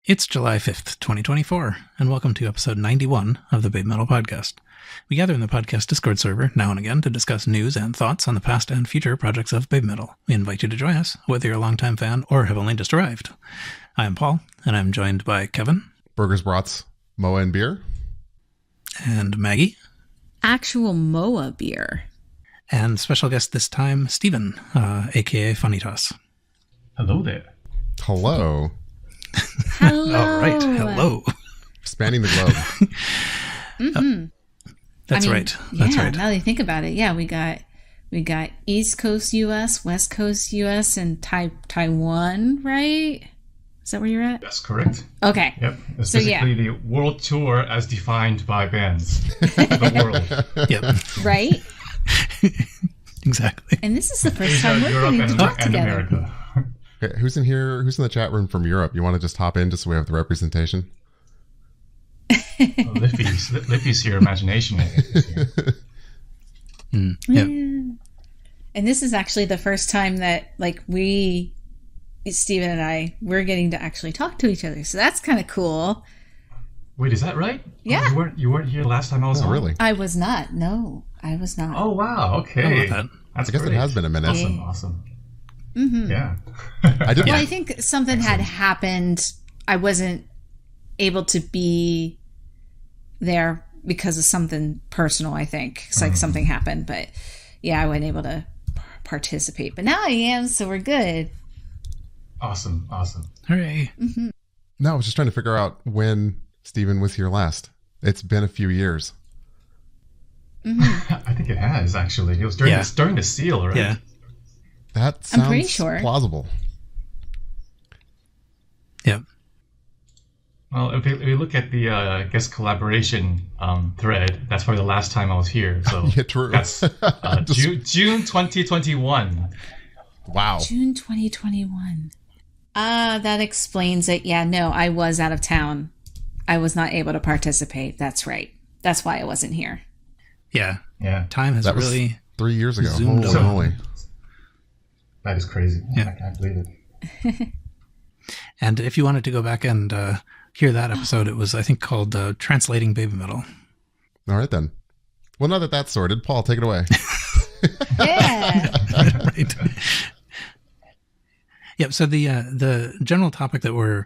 It's July 5th, 2024, and welcome to episode 91 of the BABYMETAL podcast. We gather in the podcast Discord server now and again to discuss news and thoughts on the past and future projects of BABYMETAL. We invite you to join us, whether you're a longtime fan or have only just arrived. I am Paul, and I'm joined by Kevin. Burgers, brats, Moa, and beer. And Maggie. Actual Moa beer. And special guest this time, Steven, a.k.a. funnytoss. Hello there. Hello. Hello. All right, hello. Spanning the globe. Mm-hmm. That's right. That's right. Now that you think about it, we got East Coast U.S., West Coast U.S., and Taiwan, right? Is that where you're at? That's correct. Okay. Yep. It's basically the world tour as defined by bands. The world. Yep. Right? Exactly. And this is the first time we're getting to talk together. America. Okay, who's in here? Who's in the chat room from Europe? You want to just hop in just so we have the representation? Lippy's here. Imagination is here. Yep. And this is actually the first time that, Steven and I, we're getting to actually talk to each other. So that's kind of cool. Wait, is that right? Yeah. Oh, you weren't here last time I was on? Really? I was not. No, I was not. Oh, wow. I Okay. love that. That's I guess great. it has been a minute. Awesome. Mm-hmm. Yeah. I think something had happened. I wasn't able to be there because of something personal, I think. It's like something happened, but yeah, I wasn't able to participate. But now I am, so we're good. Awesome. Hooray. Mm-hmm. No, I was just trying to figure out when Steven was here last. It's been a few years. Mm-hmm. I think it has, actually. It was during the seal, right? Yeah. That sounds I'm pretty sure. plausible. Yep. Well, if we look at the guest collaboration thread, that's probably the last time I was here. So Yeah, true. That's June 2021. Wow. June 2021. That explains it. Yeah, no, I was out of town. I was not able to participate. That's right. That's why I wasn't here. Yeah. Yeah. Time has That was really 3 years ago. zoomed Holy over. moly. That is crazy. Yeah. I can't believe it. And if you wanted to go back and hear that episode, it was, I think, called Translating BABYMETAL. All right, then. Well, now that that's sorted, Paul, take it away. Yeah. Right. Yep. So the general topic that we're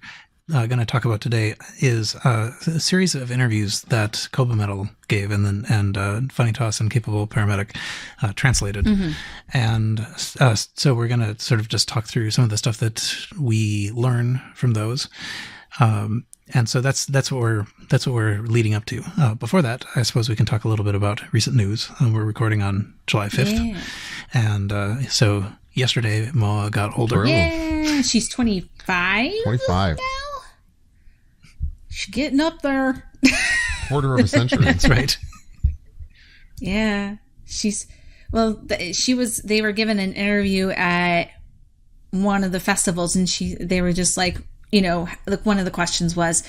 going to talk about today is a series of interviews that Kobametal gave and funnytoss and Capable Paramedic translated. Mm-hmm. And so we're going to sort of just talk through some of the stuff that we learn from those. And so that's what we're leading up to. Before that, I suppose we can talk a little bit about recent news. We're recording on July 5th. Yeah. And so yesterday, Moa got older. Yeah, she's 25. 25. now. She's getting up there. Quarter of a century. That's right. Yeah, they were given an interview at one of the festivals, and they were just like, one of the questions was,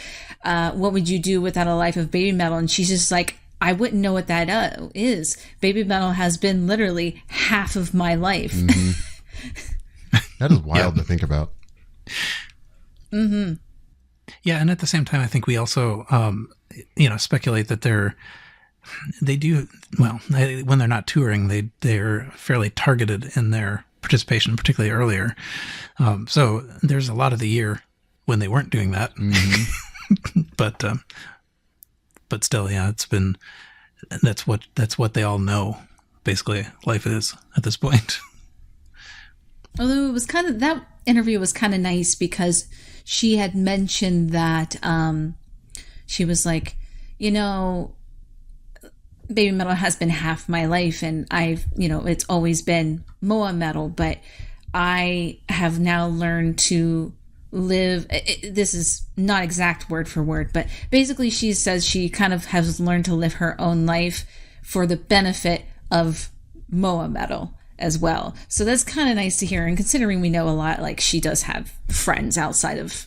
what would you do without a life of BABYMETAL? And she's just like, I wouldn't know what that is. BABYMETAL has been literally half of my life. Mm-hmm. That is wild to think about. Mm-hmm. Yeah, and at the same time, I think we also, speculate that they do well when they're not touring. They're fairly targeted in their participation, particularly earlier. So there's a lot of the year when they weren't doing that. Mm-hmm. but still, yeah, that's what they all know. Basically, life is at this point. Although that interview was kind of nice because she had mentioned that she was like, BABYMETAL has been half my life, and I've, it's always been Moa metal, but I have now learned to live. This is not exact word for word, but basically she says she kind of has learned to live her own life for the benefit of Moa metal as well. So that's kind of nice to hear. And considering we know a lot, like she does have friends outside of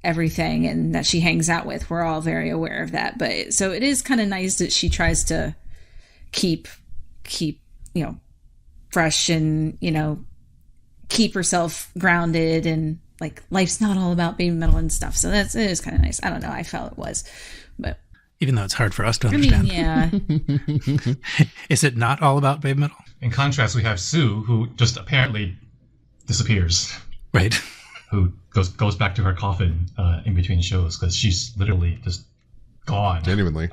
everything and that she hangs out with, we're all very aware of that. But so it is kind of nice that she tries to keep fresh and keep herself grounded and like life's not all about baby metal and stuff. So it is kind of nice. I don't know. I felt it was, but even though it's hard for us to understand. yeah. Is it not all about baby metal? In contrast, we have Sue, who just apparently disappears. Right. Who goes back to her coffin in between shows because she's literally just gone. Genuinely.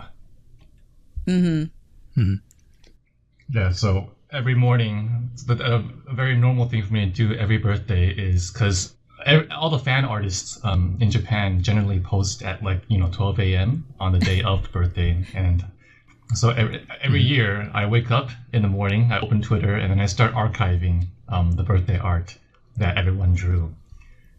Yeah, so every morning, a very normal thing for me to do every birthday is because all the fan artists in Japan generally post at 12 a.m. on the day of the birthday. And so every year I wake up in the morning, I open Twitter, and then I start archiving the birthday art that everyone drew.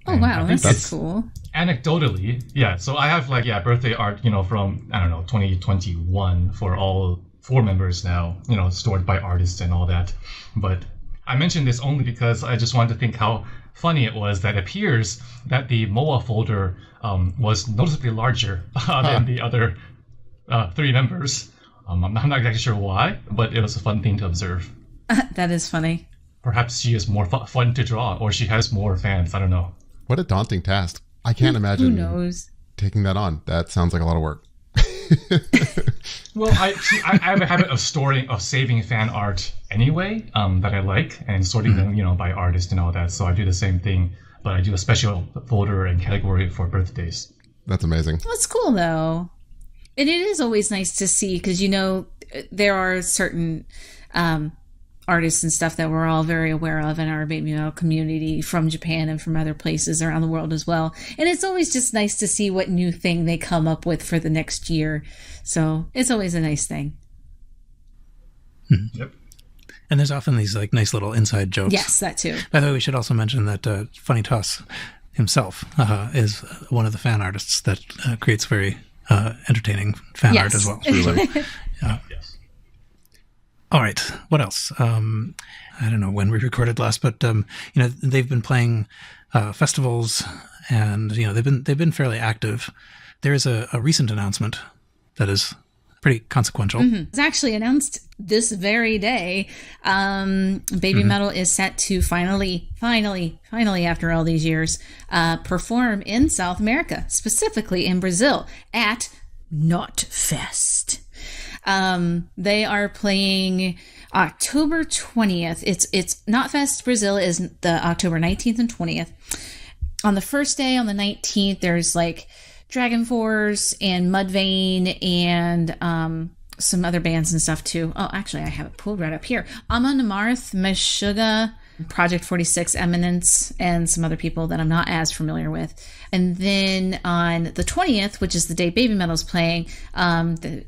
Oh, wow, that's cool. Anecdotally, yeah. So I have birthday art, from, I don't know, 2021 for all 4 members now, stored by artists and all that. But I mentioned this only because I just wanted to think how funny it was that it appears that the MOA folder was noticeably larger than the other 3 members. I'm not exactly sure why, but it was a fun thing to observe. That is funny. Perhaps she is more fun to draw, or she has more fans. I don't know. What a daunting task. I can't imagine Who knows? taking that on. That sounds like a lot of work. Well, I have a habit of saving fan art anyway, that I like, and sorting them, by artist and all that. So I do the same thing, but I do a special folder and category for birthdays. That's amazing. That's cool, though. And it is always nice to see, because, there are certain artists and stuff that we're all very aware of in our baby metal community from Japan and from other places around the world as well. And it's always just nice to see what new thing they come up with for the next year. So it's always a nice thing. Yep. And there's often these nice little inside jokes. Yes, that too. By the way, we should also mention that Funny Toss himself is one of the fan artists that creates very entertaining fan art as well. Truly. Yes. All right. What else? I don't know when we recorded last, but they've been playing festivals, and they've been fairly active. There is a recent announcement that is pretty consequential. It's actually announced this very day. Baby Metal is set to finally, after all these years, perform in South America, specifically in Brazil at Knotfest. They are playing October 20th. It's Knotfest Brazil is the October 19th and 20th. On the first day, on the 19th, there's Dragon Force and Mudvayne and some other bands and stuff too. Oh, actually, I have it pulled right up here. Amon Amarth, Meshuggah, Project 46, Eminence, and some other people that I'm not as familiar with. And then on the 20th, which is the day Baby Metal's playing,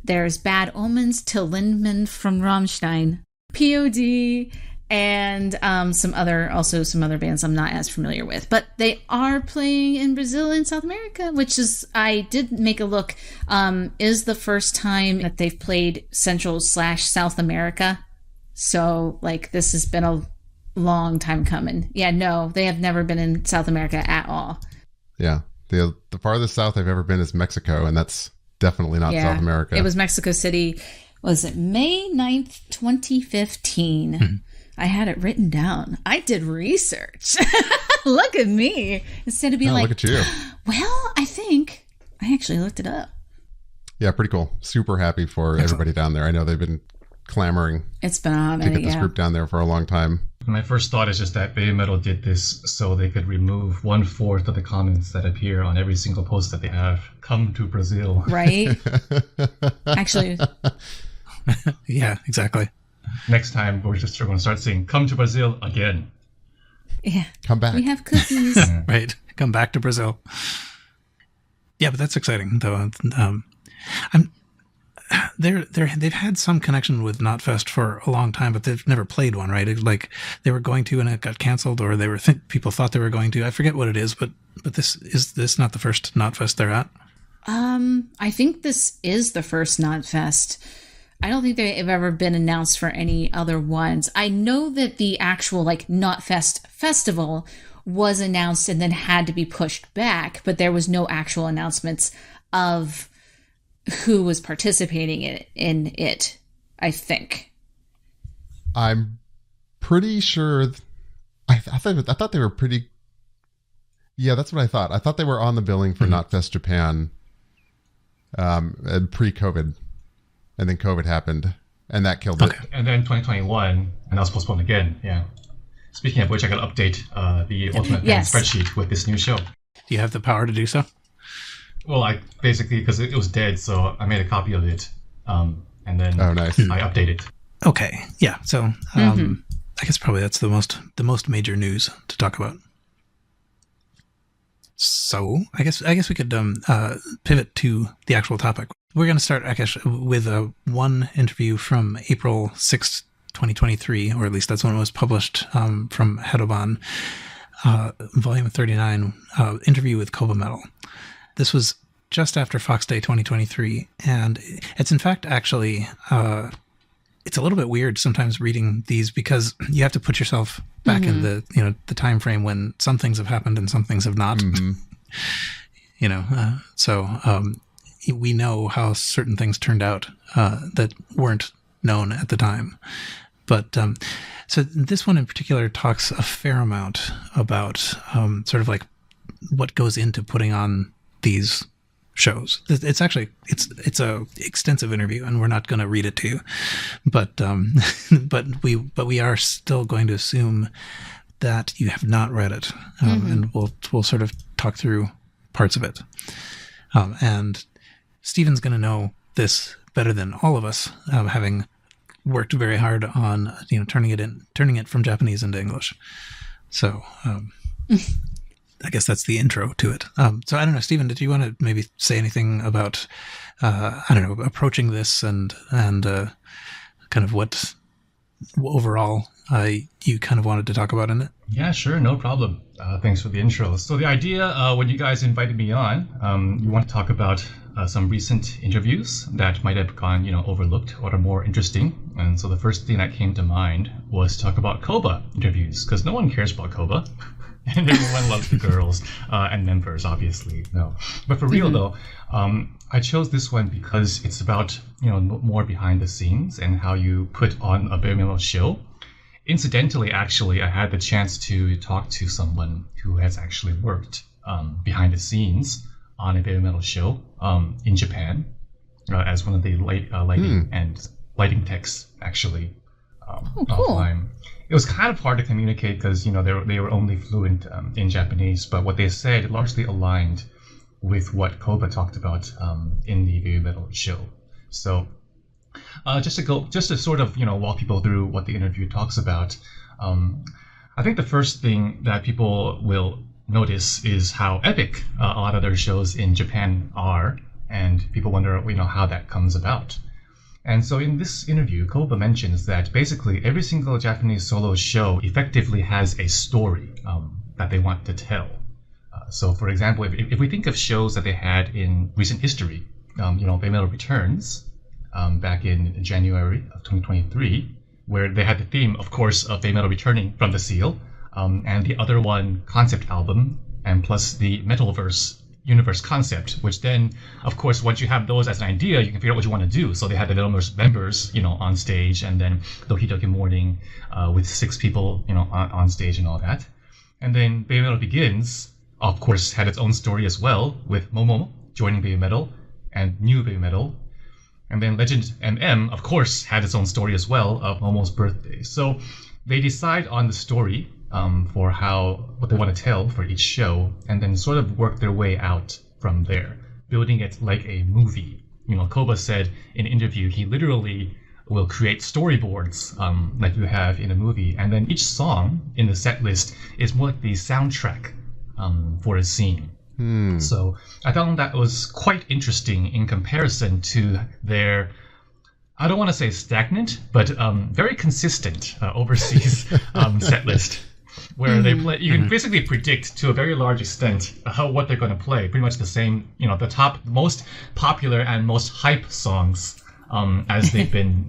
there's Bad Omens, Till Lindemann from Rammstein, POD, and some other bands I'm not as familiar with. But they are playing in Brazil and South America, which is, I did make a look, is the first time that they've played Central/South America. So, this has been a long time coming. Yeah, no, they have never been in South America at all. Yeah. The farthest south I've ever been is Mexico, and that's definitely not South America. It was Mexico City. Was it May 9th, 2015? I had it written down. I did research. Look at me. Instead of being look at you. Well, I think I actually looked it up. Yeah, pretty cool. Super happy for everybody down there. I know they've been clamoring It's been on to get this group down there for a long time. My first thought is just that Baby Metal did this so they could remove 1/4 of the comments that appear on every single post that they have. Come to Brazil. Right? Actually. Yeah, exactly. Next time, we're going to start saying, come to Brazil again. Yeah. Come back. We have cookies. Right. Come back to Brazil. Yeah, but that's exciting, though. They've had some connection with Knotfest for a long time, but they've never played one, right? They were going to, and it got canceled, or people thought they were going to. I forget what it is, but this is not the first Knotfest they're at. I think this is the first Knotfest. I don't think they've ever been announced for any other ones. I know that the actual Knotfest festival was announced and then had to be pushed back, but there was no actual announcements of who was participating in it, I think. I'm pretty sure. I thought they were pretty. Yeah, that's what I thought. I thought they were on the billing for Knotfest Japan pre-COVID, and then COVID happened, and that killed it. And then 2021, and that was postponed again. Yeah. Speaking of which, I got to update the Ultimate Fan spreadsheet with this new show. Do you have the power to do so? Well, I basically, because it was dead, so I made a copy of it, and then nice. I updated it. Okay, yeah. So I guess probably that's the most major news to talk about. So I guess we could pivot to the actual topic. We're going to start, I guess, with one interview from April 6th, 2023, or at least that's when it was published, from Hedoban, volume 39, interview with Kobametal. This was just after Fox Day 2023, and it's in fact actually it's a little bit weird sometimes reading these because you have to put yourself back in the the time frame when some things have happened and some things have not. So we know how certain things turned out that weren't known at the time. But so this one in particular talks a fair amount about sort of like what goes into putting on these shows. It's actually it's a extensive interview, and we're not going to read it to you, but we are still going to assume that you have not read it, and we'll sort of talk through parts of it. And Stephen's going to know this better than all of us, having worked very hard on turning it from Japanese into English. So I guess that's the intro to it. So I don't know, Stephen, did you want to maybe say anything about approaching this and kind of what overall you kind of wanted to talk about in it? Yeah, sure, no problem. Thanks for the intro. So the idea, when you guys invited me on, you want to talk about some recent interviews that might have gone, overlooked or are more interesting. And so the first thing that came to mind was to talk about Koba interviews, because no one cares about Koba. And everyone loves the girls and members, obviously. No, but for real though, I chose this one because it's about more behind the scenes and how you put on a BABYMETAL show. Incidentally, actually, I had the chance to talk to someone who has actually worked behind the scenes on a BABYMETAL show in Japan as one of the lighting and lighting techs, actually. Cool. Offline. It was kind of hard to communicate because they were only fluent in Japanese, but what they said largely aligned with what Koba talked about in the BABYMETAL show. So just to sort of walk people through what the interview talks about, I think the first thing that people will notice is how epic a lot of their shows in Japan are, and people wonder how that comes about. And so in this interview, Koba mentions that basically every single Japanese solo show effectively has a story that they want to tell. So for example, if we think of shows that they had in recent history, BABYMETAL Returns back in January of 2023, where they had the theme, of course, of BABYMETAL returning from the seal, and the other one, concept album, and plus the Metalverse universe concept, which then, of course, once you have those as an idea, you can figure out what you want to do. So they had the Metalverse members, on stage, and then Doki Doki Morning with 6 people, on stage and all that. And then BABYMETAL Begins, of course, had its own story as well, with Momo joining BABYMETAL and new BABYMETAL. And then Legend MM, of course, had its own story as well of Momo's birthday. So they decide on the story for what they want to tell for each show, and then sort of work their way out from there, building it like a movie. Koba said in an interview he literally will create storyboards like you have in a movie, and then each song in the set list is more like the soundtrack for a scene. So I found that was quite interesting in comparison to their, I don't want to say stagnant, but very consistent overseas set list, where they play. You can basically predict to a very large extent what they're going to play. Pretty much the same, the top most popular and most hype songs as they've been,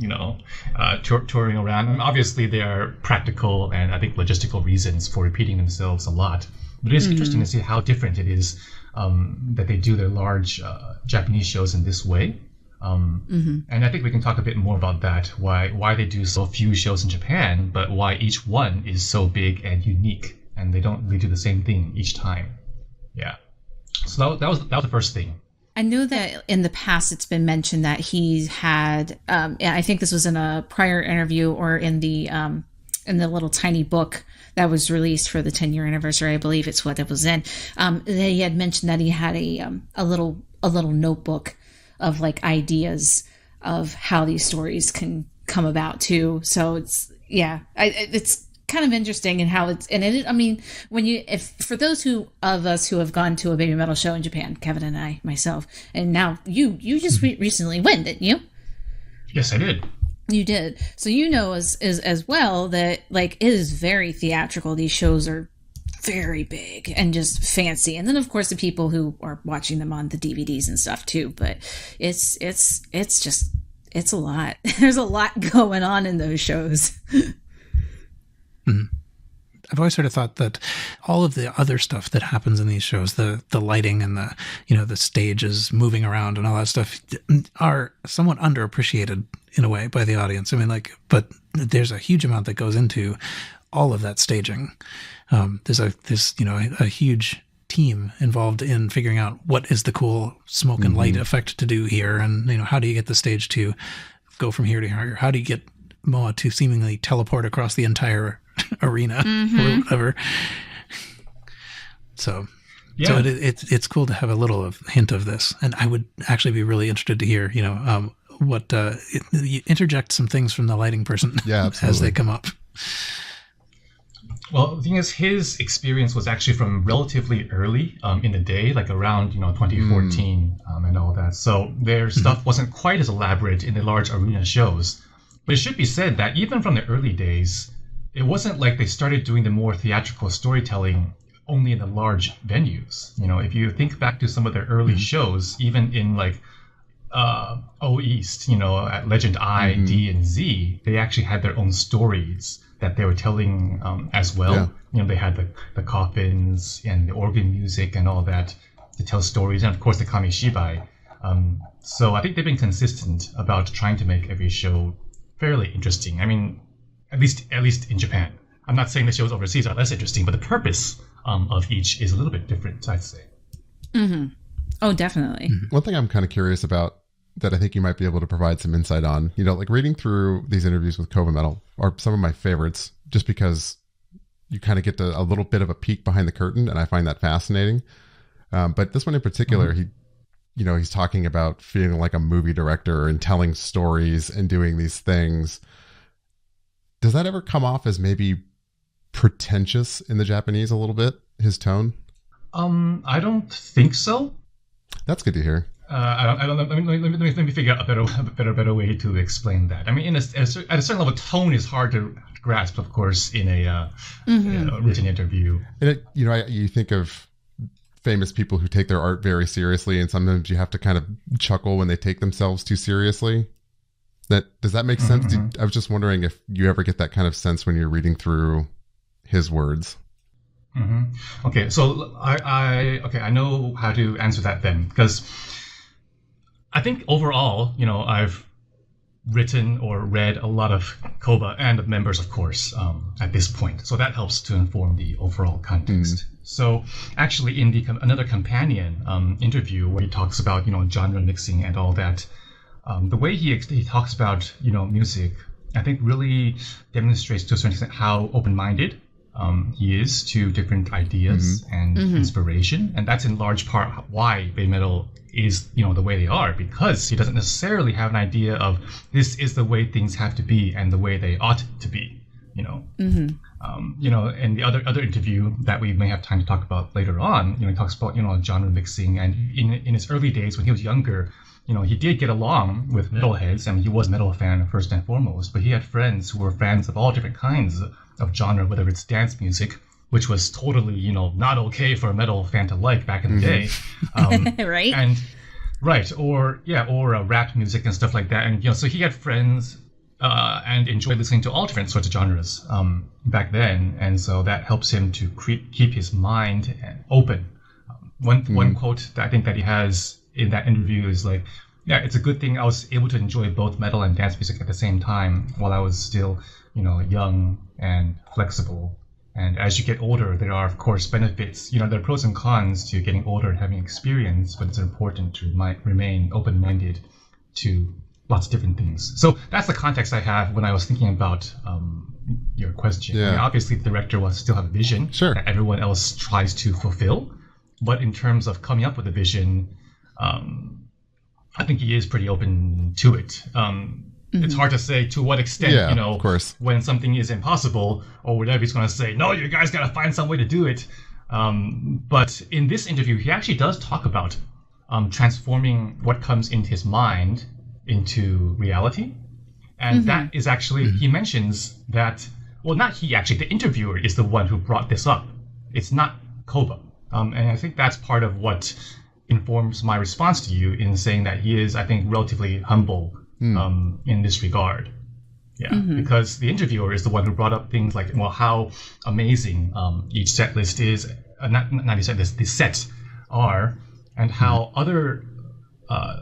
touring around. And obviously, there are practical and I think logistical reasons for repeating themselves a lot. But it is interesting to see how different it is that they do their large Japanese shows in this way. And I think we can talk a bit more about that, why they do so few shows in Japan, but why each one is so big and unique, and they don't really do the same thing each time. Yeah. So that was the first thing. I know that in the past it's been mentioned that he had, and I think this was in a prior interview or in the little tiny book that was released for the 10-year anniversary. I believe it's what it was in. That he had mentioned that he had a little notebook of like ideas of how these stories can come about too. So it's kind of interesting and how it's, and it, I mean, for those of us who have gone to a baby metal show in Japan, Kevin and I, myself, and now you just recently went, didn't you? Yes, I did. You did. So you know as well that like it is very theatrical. These shows are very big and just fancy. And then of course the people who are watching them on the DVDs and stuff too, but it's a lot. There's a lot going on in those shows. Mm-hmm. I've always sort of thought that all of the other stuff that happens in these shows, the lighting and the stages moving around and all that stuff, are somewhat underappreciated in a way by the audience. I mean, but there's a huge amount that goes into all of that staging. There's a huge team involved in figuring out what is the cool smoke and light effect to do here, and how do you get the stage to go from here to here? How do you get Moa to seemingly teleport across the entire arena or whatever? So it's cool to have a little hint of this, and I would actually be really interested to hear what you interject some things from the lighting person as they come up. Well, the thing is, his experience was actually from relatively early in the day, like around 2014 and all that. So their stuff wasn't quite as elaborate in the large arena shows. But it should be said that even from the early days, it wasn't like they started doing the more theatrical storytelling only in the large venues. If you think back to some of their early shows, even in like O East, at Legend I, D, and Z, they actually had their own stories that they were telling as well. Yeah. They had the coffins and the organ music and all that to tell stories, and of course the kamishibai. So I think they've been consistent about trying to make every show fairly interesting. I mean, at least in Japan. I'm not saying the shows overseas are less interesting, but the purpose of each is a little bit different, I'd say. Mm-hmm. Oh, definitely. One thing I'm kind of curious about that I think you might be able to provide some insight on, like reading through these interviews with Kobametal are some of my favorites, just because you kind of get a little bit of a peek behind the curtain, and I find that fascinating. But this one in particular, he's talking about feeling like a movie director and telling stories and doing these things. Does that ever come off as maybe pretentious in the Japanese a little bit, his tone? I don't think so. That's good to hear. I don't know. Let me figure out a better way to explain that. I mean, at a certain level, tone is hard to grasp, of course, in a written interview. And you think of famous people who take their art very seriously, and sometimes you have to kind of chuckle when they take themselves too seriously. Does that make sense? I was just wondering if you ever get that kind of sense when you're reading through his words. Okay, so I know how to answer that then, because I think overall, I've written or read a lot of Koba and the members, of course, at this point. So that helps to inform the overall context. So actually in another companion interview where he talks about, genre mixing and all that, the way he talks about, music, I think really demonstrates to a certain extent how open-minded he is to different ideas and inspiration. And that's in large part why BABYMETAL is, the way they are, because he doesn't necessarily have an idea of this is the way things have to be and the way they ought to be, in the other interview that we may have time to talk about later on, he talks about, genre mixing. And in his early days when he was younger, he did get along with metalheads. I mean, he was a metal fan first and foremost, but he had friends who were fans of all different kinds of genre, whether it's dance music, which was totally, not okay for a metal fan to like back in the day. Right. And right. Or rap music and stuff like that. And, so he had friends and enjoyed listening to all different sorts of genres back then. And so that helps him to keep his mind open. One quote that I think that he has in that interview is like, yeah, it's a good thing I was able to enjoy both metal and dance music at the same time while I was still, young and flexible. And as you get older, there are, of course, benefits. There are pros and cons to getting older and having experience, but it's important to remain open-minded to lots of different things. So that's the context I have when I was thinking about your question. Yeah. Obviously, the director will still have a vision that everyone else tries to fulfill. But in terms of coming up with a vision, I think he is pretty open to it. It's hard to say to what extent, of course. When something is impossible or whatever, he's going to say, no, you guys got to find some way to do it. But in this interview, he actually does talk about transforming what comes into his mind into reality. And that is actually, he mentions that, well, not he actually, the interviewer is the one who brought this up. It's not Koba. And I think that's part of what informs my response to you in saying that he is, I think, relatively humble in this regard. Yeah, because the interviewer is the one who brought up things like, well, how amazing each set list is, not each set list, the sets are, and how other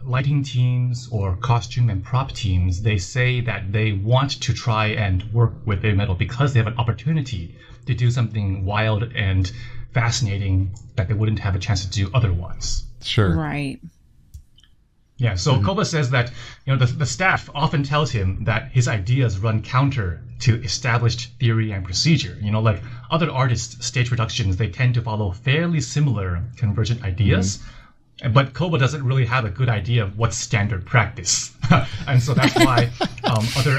lighting teams or costume and prop teams, they say that they want to try and work with BABYMETAL because they have an opportunity to do something wild and fascinating that they wouldn't have a chance to do otherwise. Sure. Right. Yeah, so Koba says that the staff often tells him that his ideas run counter to established theory and procedure. Like other artists' stage productions, they tend to follow fairly similar convergent ideas. But Koba doesn't really have a good idea of what's standard practice. And so that's why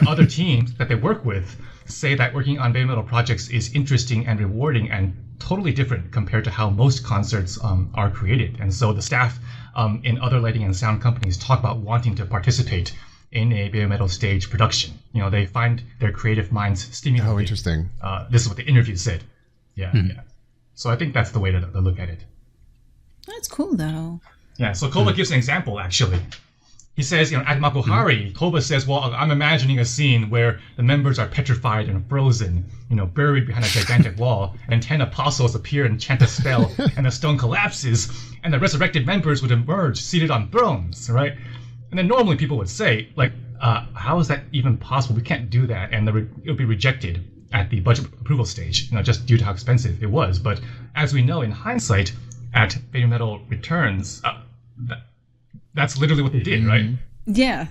other teams that they work with say that working on BABYMETAL projects is interesting and rewarding and totally different compared to how most concerts are created. And so the staff in other lighting and sound companies talk about wanting to participate in a BABYMETAL stage production. They find their creative minds stimulating. Oh, interesting. This is what the interview said. Yeah. So I think that's the way to look at it. That's cool, though. Yeah, so Koba gives an example, actually. He says, at Makuhari, Koba says, well, I'm imagining a scene where the members are petrified and frozen, buried behind a gigantic wall, and 10 apostles appear and chant a spell, and the stone collapses, and the resurrected members would emerge seated on thrones, right? And then normally people would say, like, how is that even possible? We can't do that, and it would be rejected at the budget approval stage, just due to how expensive it was. But as we know in hindsight, at BABYMETAL Returns, that's literally what they did, right? Yeah,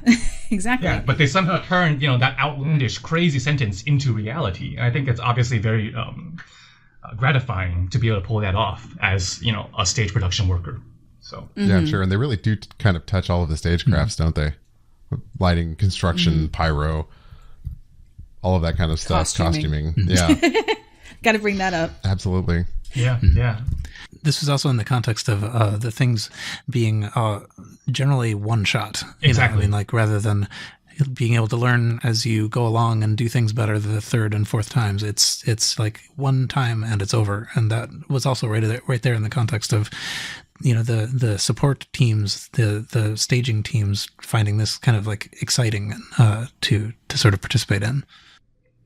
exactly. Yeah, but they somehow turned, that outlandish, crazy sentence into reality. And I think it's obviously very gratifying to be able to pull that off as, a stage production worker. So yeah, I'm sure. And they really do kind of touch all of the stagecrafts, don't they? Lighting, construction, pyro, all of that kind of stuff. Costuming. Yeah. Got to bring that up. Absolutely. Yeah, yeah. This was also in the context of the things being generally one shot. Exactly. Rather than being able to learn as you go along and do things better the third and fourth times, it's like one time and it's over. And that was also right there in the context of the support teams, the staging teams finding this kind of like exciting to sort of participate in.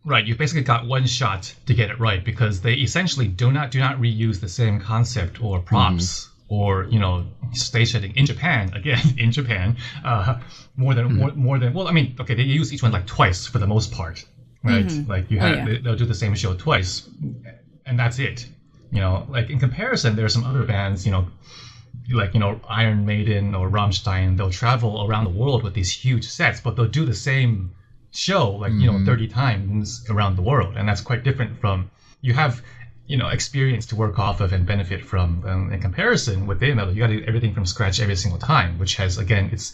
Right, you basically got one shot to get it right because they essentially do not reuse the same concept or props or stage setting in Japan. Again, in Japan, more than well, I mean, okay, they use each one like twice for the most part, right? Like you have they'll do the same show twice, and that's it. Like in comparison, there are some other bands, like Iron Maiden or Rammstein. They'll travel around the world with these huge sets, but they'll do the same show like 30 times around the world, and that's quite different from you have experience to work off of and benefit from. In comparison with BABYMETAL, you got to do everything from scratch every single time, which has again its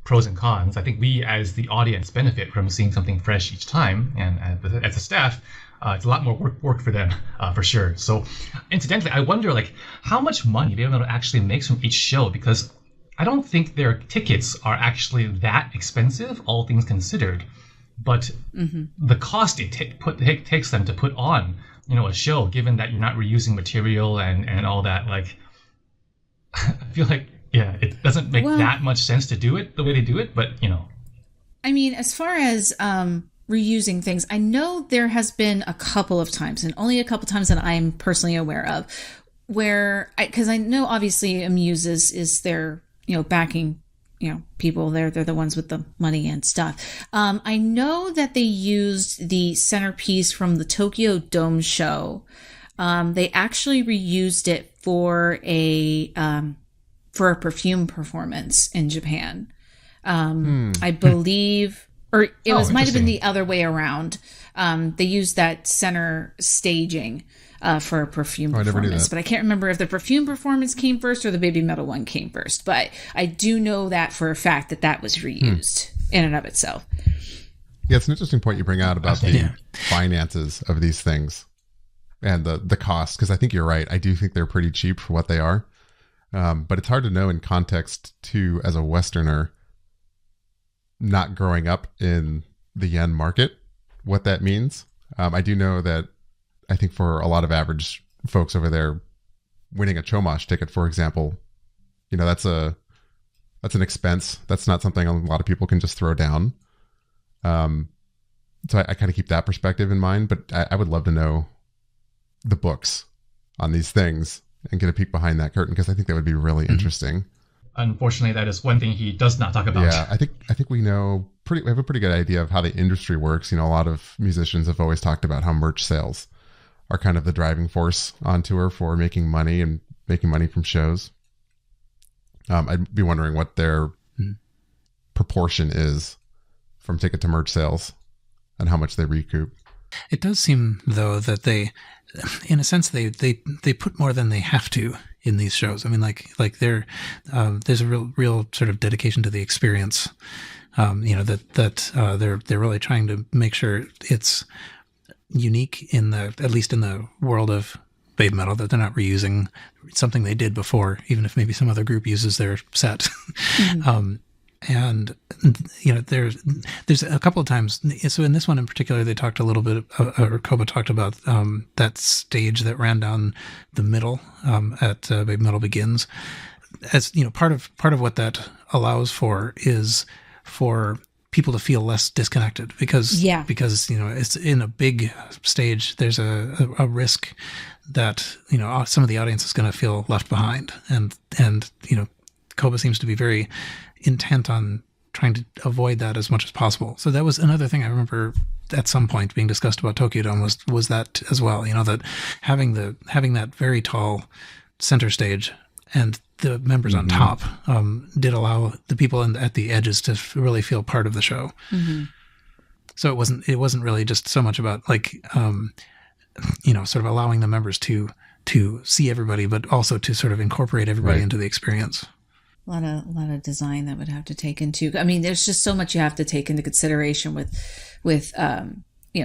pros and cons. I think we as the audience benefit from seeing something fresh each time, and as a staff, it's a lot more work for them for sure. So incidentally, I wonder like how much money BABYMETAL actually makes from each show, because I don't think their tickets are actually that expensive, all things considered. But the cost it takes them to put on, a show, given that you're not reusing material and all that, like, I feel like, yeah, it doesn't make that much sense to do it the way they do it, but, I mean, as far as reusing things, I know there has been a couple of times, and only a couple times that I'm personally aware of, where, because I know obviously Amuse is their, backing people they're the ones with the money and stuff. I know that they used the centerpiece from the Tokyo Dome show. They actually reused it for a perfume performance in Japan. I believe, or it might have been the other way around. They used that center staging for a perfume performance, but I can't remember if the perfume performance came first or the BABYMETAL one came first. But I do know that for a fact that was reused in and of itself. Yeah, it's an interesting point you bring out about the finances of these things and the cost, because I think you're right. I do think they're pretty cheap for what they are. But it's hard to know in context too, as a Westerner, not growing up in the yen market, what that means. I do know that I think for a lot of average folks over there, winning a Chomosh ticket, for example, that's an expense. That's not something a lot of people can just throw down. So I kind of keep that perspective in mind, but I would love to know the books on these things and get a peek behind that curtain, because I think that would be really interesting. Unfortunately, that is one thing he does not talk about. Yeah, I think we have a pretty good idea of how the industry works. A lot of musicians have always talked about how merch sales are kind of the driving force on tour for making money and making money from shows. I'd be wondering what their proportion is from ticket to merch sales and how much they recoup. It does seem, though, that they, in a sense, they put more than they have to in these shows. I mean, like there's a real sort of dedication to the experience. They're really trying to make sure it's unique at least in the world of BABYMETAL, that they're not reusing something they did before, even if maybe some other group uses their set. And there's a couple of times. So in this one in particular, they talked a little bit, or Koba talked about that stage that ran down the middle at BABYMETAL Begins. As part of what that allows for is for people to feel less disconnected, because it's in a big stage. There's a risk that some of the audience is going to feel left behind, and Koba seems to be very intent on trying to avoid that as much as possible. So that was another thing I remember at some point being discussed about Tokyo Dome was that as well. That having that very tall center stage and the members on top did allow the people at the edges to really feel part of the show. So it wasn't really just so much about sort of allowing the members to see everybody, but also to sort of incorporate everybody into the experience. A lot of design that would have to take into. I mean, there's just so much you have to take into consideration with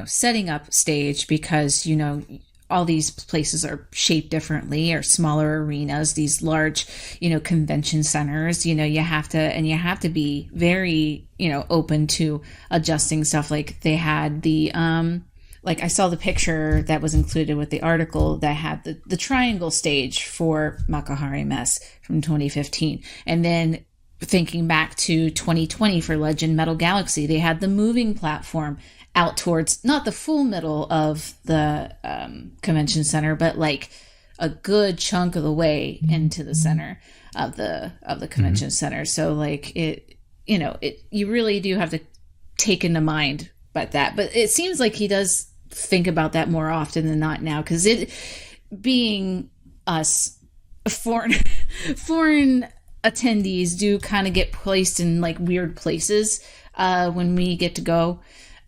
setting up stage, because all these places are shaped differently, or smaller arenas, these large convention centers. You have to be very open to adjusting stuff. Like they had the like I saw the picture that was included with the article that had the triangle stage for Makuhari Mess from 2015. And then thinking back to 2020 for Legend Metal Galaxy, they had the moving platform out towards not the full middle of the convention center, but like a good chunk of the way into the center of the convention center. So like you really do have to take into mind about that. But it seems like he does think about that more often than not now, because it being us foreign attendees do kind of get placed in like weird places when we get to go,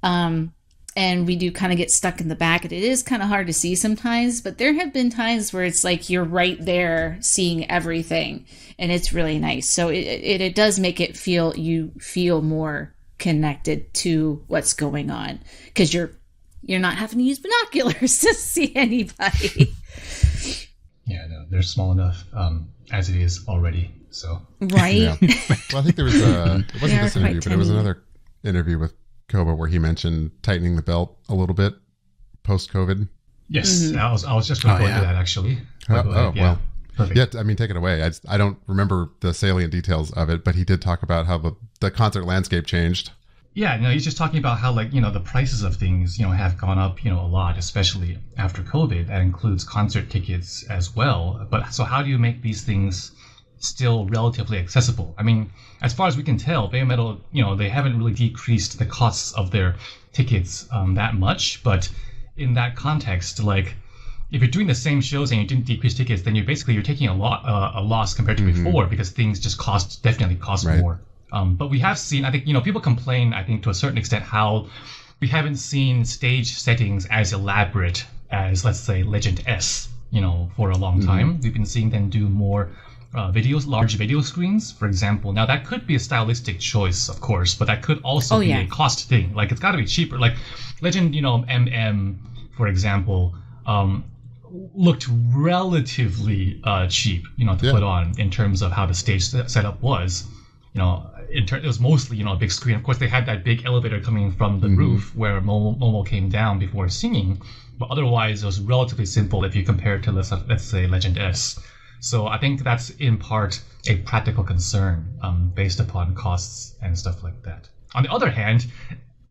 and we do kind of get stuck in the back. It is kind of hard to see sometimes, but there have been times where it's like you're right there seeing everything, and it's really nice. So it does make it feel more connected to what's going on, because you're not having to use binoculars to see anybody. Yeah, no, they're small enough as it is already. So right. Yeah. Well, I think there was it wasn't this interview, but it was another interview with Koba where he mentioned tightening the belt a little bit post-COVID. Yes, I was just going to go into that actually. Well, perfect. Yeah, I mean, take it away. I don't remember the salient details of it, but he did talk about how the concert landscape changed. Yeah, no, he's just talking about how the prices of things, have gone up, a lot, especially after COVID. That includes concert tickets as well. But so how do you make these things, still relatively accessible. I mean, as far as we can tell, BABYMETAL, they haven't really decreased the costs of their tickets that much. But in that context, like, if you're doing the same shows and you didn't decrease tickets, then you're taking a loss compared to before, because things just definitely cost Right. more. But we have seen, I think, people complain, I think, to a certain extent, how we haven't seen stage settings as elaborate as, let's say, Legend S, for a long time. We've been seeing them do more large video screens, for example. Now, that could be a stylistic choice, of course, but that could also be a cost thing. Like, it's got to be cheaper. Like, Legend, MM, for example, looked relatively cheap, to put on in terms of how the stage setup was. It was mostly, a big screen. Of course, they had that big elevator coming from the roof where Momo came down before singing, but otherwise it was relatively simple if you compare it to, let's say, Legend S. So I think that's in part a practical concern based upon costs and stuff like that. On the other hand,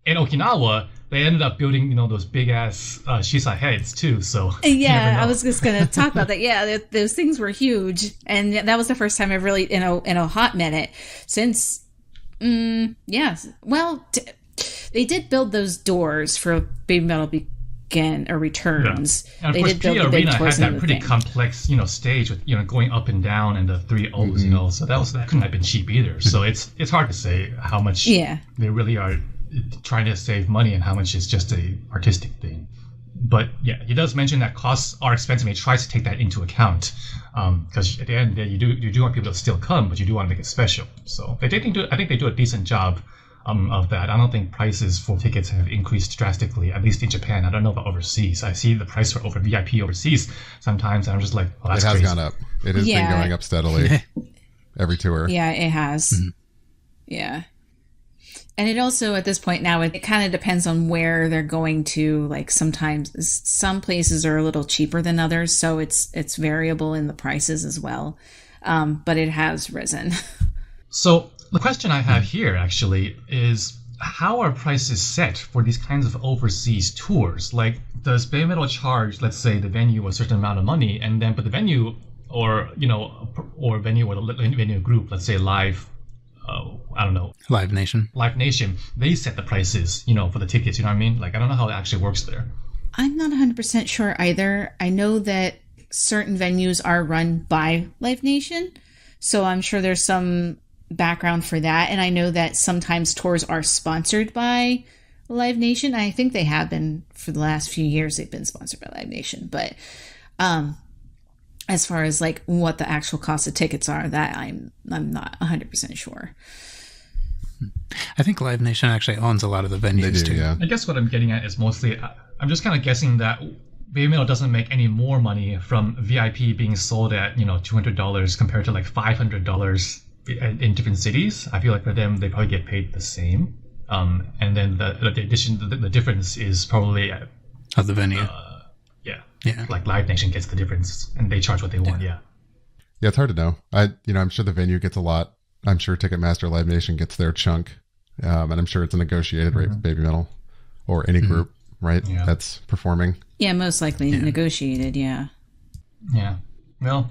in Okinawa, they ended up building, those big ass shisa heads too. So yeah, I was just going to talk about that. Yeah, those things were huge, and that was the first time I've really, in a hot minute since. Yes, well, they did build those doors for BABYMETAL Begin or Returns. Yeah. And they of course, did build P the big Arena had doors that pretty thing. complex, stage with going up and down and the three O's. So that couldn't have been cheap either. So it's hard to say how much they really are trying to save money and how much is just a artistic thing. But yeah, he does mention that costs are expensive, and he tries to take that into account, because at the end of the day, you do want people to still come, but you do want to make it special. So I think they do a decent job of that. I don't think prices for tickets have increased drastically, at least in Japan. I don't know about overseas. I see the price for VIP overseas sometimes, and I'm just like, oh, that's crazy. It has gone up. It has been going up steadily every tour. Yeah, it has. Yeah. And it also, at this point now, it kind of depends on where they're going to. Like, sometimes some places are a little cheaper than others, so it's variable in the prices as well. But it has risen. So the question I have here actually is, how are prices set for these kinds of overseas tours? Like, does BABYMETAL charge, let's say, the venue a certain amount of money, and then but the venue or the venue group, let's say Live, I don't know, Live Nation, they set the prices, for the tickets, you know what I mean? Like, I don't know how it actually works there. I'm not 100% sure either. I know that certain venues are run by Live Nation, so I'm sure there's some background for that. And I know that sometimes tours are sponsored by Live Nation. I think they have been for the last few years. They've been sponsored by Live Nation. But as far as like what the actual cost of tickets are, that I'm not 100% sure. I think Live Nation actually owns a lot of the venues too. Yeah. I guess what I'm getting at is mostly, I'm just kind of guessing that BABYMETAL doesn't make any more money from VIP being sold at, $200 compared to like $500 in different cities. I feel like for them, they probably get paid the same. And then the difference is probably Of the venue. Yeah. Like Live Nation gets the difference, and they charge what they want. Yeah. Yeah, it's hard to know. I'm sure the venue gets a lot. I'm sure Ticketmaster, Live Nation gets their chunk, and I'm sure it's a negotiated rate with BABYMETAL or any group, right? Yeah. That's performing. Yeah, most likely negotiated. Yeah. Yeah. Well,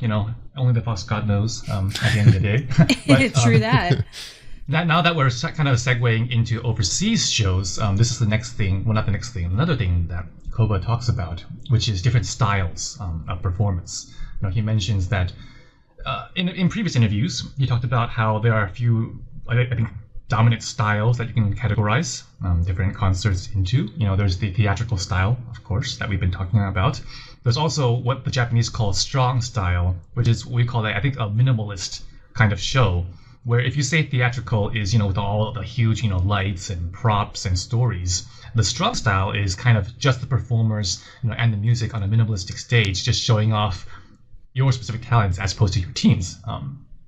only the boss God knows. At the end of the day. But, True that. Now that we're kind of segueing into overseas shows, this is the next thing. Well, not the next thing. Another thing that Koba talks about, which is different styles of performance. He mentions that in previous interviews, he talked about how there are a few, I think, dominant styles that you can categorize different concerts into. There's the theatrical style, of course, that we've been talking about. There's also what the Japanese call strong style, which is we call it, I think, a minimalist kind of show, where if you say theatrical is, with all the huge, lights and props and stories, the strong style is kind of just the performers, and the music on a minimalistic stage, just showing off your specific talents as opposed to your team's.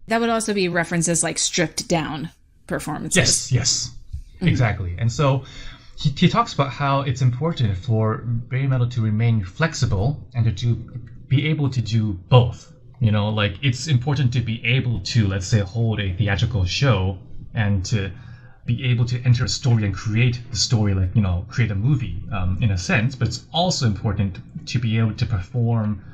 That would also be references like stripped down performances. Yes, exactly. And so he talks about how it's important for BABYMETAL to remain flexible and to be able to do both. Like, it's important to be able to, let's say, hold a theatrical show and to be able to enter a story and create the story, like, create a movie in a sense, but it's also important to be able to perform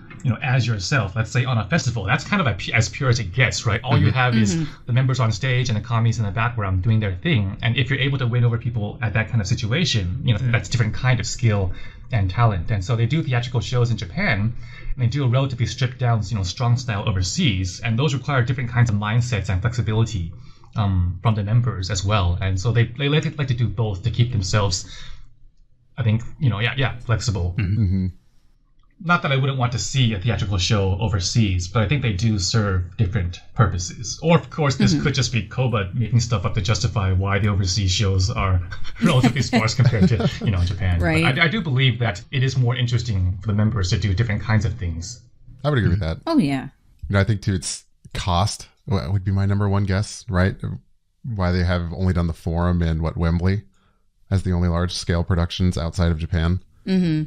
as yourself, let's say on a festival, that's kind of as pure as it gets, right? All you have is the members on stage and the commies in the background doing their thing. And if you're able to win over people at that kind of situation, that's a different kind of skill and talent. And so they do theatrical shows in Japan, and they do a relatively stripped down, strong style overseas. And those require different kinds of mindsets and flexibility from the members as well. And so they like to do both to keep themselves, I think, flexible. Mm-hmm. Not that I wouldn't want to see a theatrical show overseas, but I think they do serve different purposes. Or, of course, this could just be Koba making stuff up to justify why the overseas shows are relatively sparse compared to, Japan. Right. But I do believe that it is more interesting for the members to do different kinds of things. I would agree with that. Oh, yeah. I think, too, it's cost would be my number one guess, right? Why they have only done the Forum and Wembley as the only large-scale productions outside of Japan. Mm-hmm.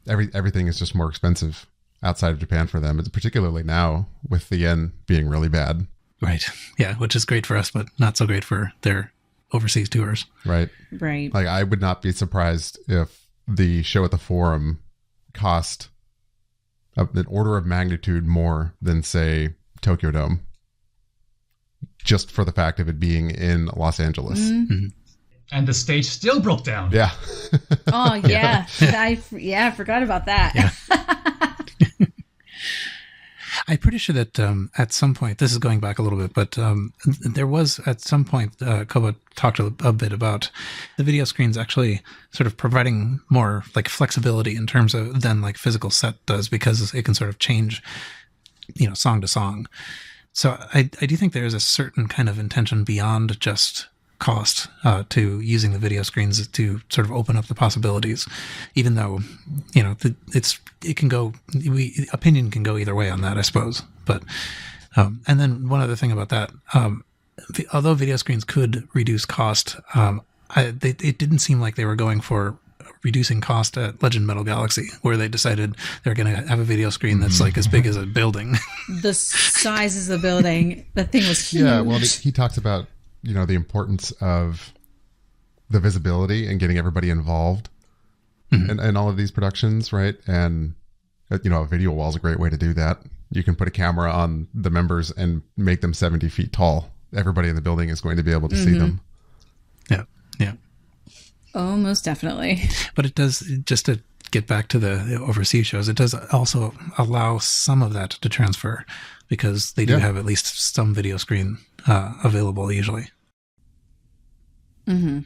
Everything is just more expensive outside of Japan for them. It's particularly now with the yen being really bad. Right. Yeah, which is great for us, but not so great for their overseas tours. Right. Right. Like, I would not be surprised if the show at the Forum cost an order of magnitude more than, say, Tokyo Dome, just for the fact of it being in Los Angeles. Mm-hmm. And the stage still broke down. Yeah. Oh, yeah. I forgot about that. Yeah. I'm pretty sure that at some point, this is going back a little bit, but there was at some point, Koba talked a bit about the video screens actually sort of providing more like flexibility in terms of than like physical set does, because it can sort of change, song to song. So I do think there is a certain kind of intention beyond just cost to using the video screens to sort of open up the possibilities, even though opinion can go either way on that, I suppose. But and then one other thing about that, although video screens could reduce cost, it didn't seem like they were going for reducing cost at Legend Metal Galaxy, where they decided they're going to have a video screen that's like as big as a building. The size of the building, that thing was huge. Yeah, well, he talks about the importance of the visibility and getting everybody involved in all of these productions, right? And, a video wall is a great way to do that. You can put a camera on the members and make them 70 feet tall. Everybody in the building is going to be able to see them. Yeah, yeah. Oh, most definitely. But it does, just to get back to the overseas shows, it does also allow some of that to transfer, because they do have at least some video screen available usually. Mm-hmm.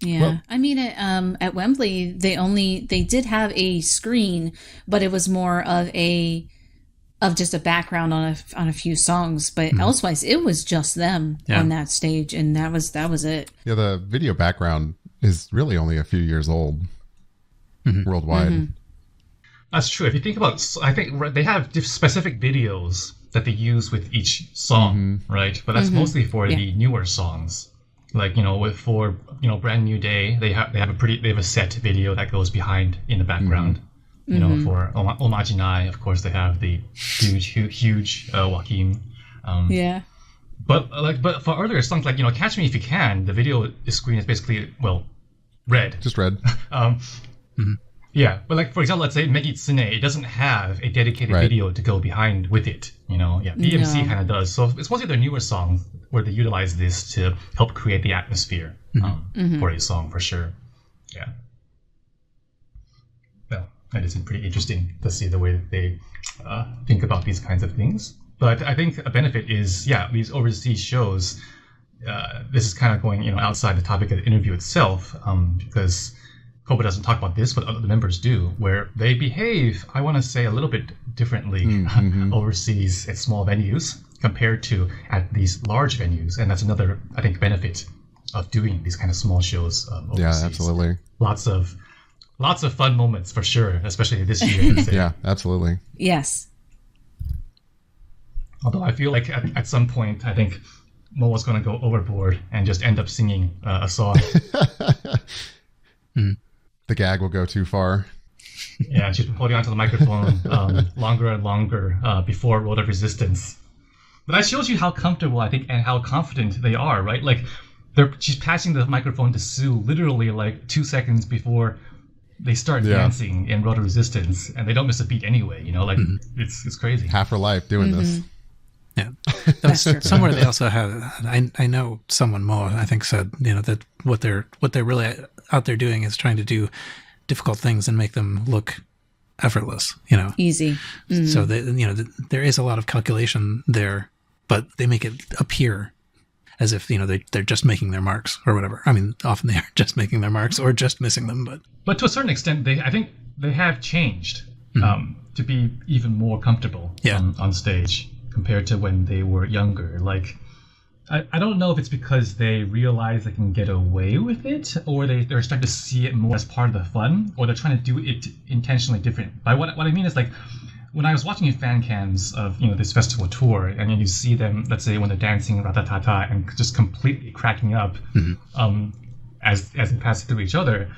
Yeah. Well, I mean, at Wembley, they did have a screen, but it was more of just a background on a few songs. But elsewise, it was just them on that stage, and that was it. Yeah, the video background is really only a few years old worldwide. Mm-hmm. That's true. If you think about, I think they have specific videos that they use with each song, right? But that's mostly for the newer songs. Like, for Brand New Day, they have a set video that goes behind in the background. For Omajinai, of course, they have the huge Joaquin. But for earlier songs like Catch Me If You Can, the video screen is basically red. Just red. Yeah, but like, for example, let's say Megitsune, it doesn't have a dedicated video to go behind with it, BMC kind of does. So it's mostly their newer songs where they utilize this to help create the atmosphere for a song, for sure. Yeah. Well, that is pretty interesting to see the way that they think about these kinds of things. But I think a benefit is, these overseas shows, this is kind of going, outside the topic of the interview itself, because Koba doesn't talk about this, but other members do, where they behave, I want to say, a little bit differently overseas at small venues compared to at these large venues. And that's another, I think, benefit of doing these kind of small shows overseas. Yeah, absolutely. Lots of fun moments, for sure, especially this year. Yeah, absolutely. Yes. Although I feel like at some point, I think Moa's going to go overboard and just end up singing a song. The gag will go too far. Yeah, she's been holding onto the microphone longer and longer before Road of Resistance. But that shows you how comfortable, I think, and how confident they are, right? Like, she's passing the microphone to Sue literally like 2 seconds before they start dancing in Road to Resistance, and they don't miss a beat anyway. Like it's crazy. Half her life doing this. Yeah, somewhere they also have. I know someone, Mo, I think, said that what they're really out there doing is trying to do difficult things and make them look effortless. Easy. So there is a lot of calculation there, but they make it appear as if they're just making their marks or whatever. I mean, often they are just making their marks or just missing them, but to a certain extent, I think they have changed to be even more comfortable on stage compared to when they were younger. Like, I don't know if it's because they realize they can get away with it, or they're starting to see it more as part of the fun, or they're trying to do it intentionally different. By what I mean is, like, when I was watching fan cams of this festival tour, and then you see them, let's say when they're dancing ratatata and just completely cracking up as they pass through each other,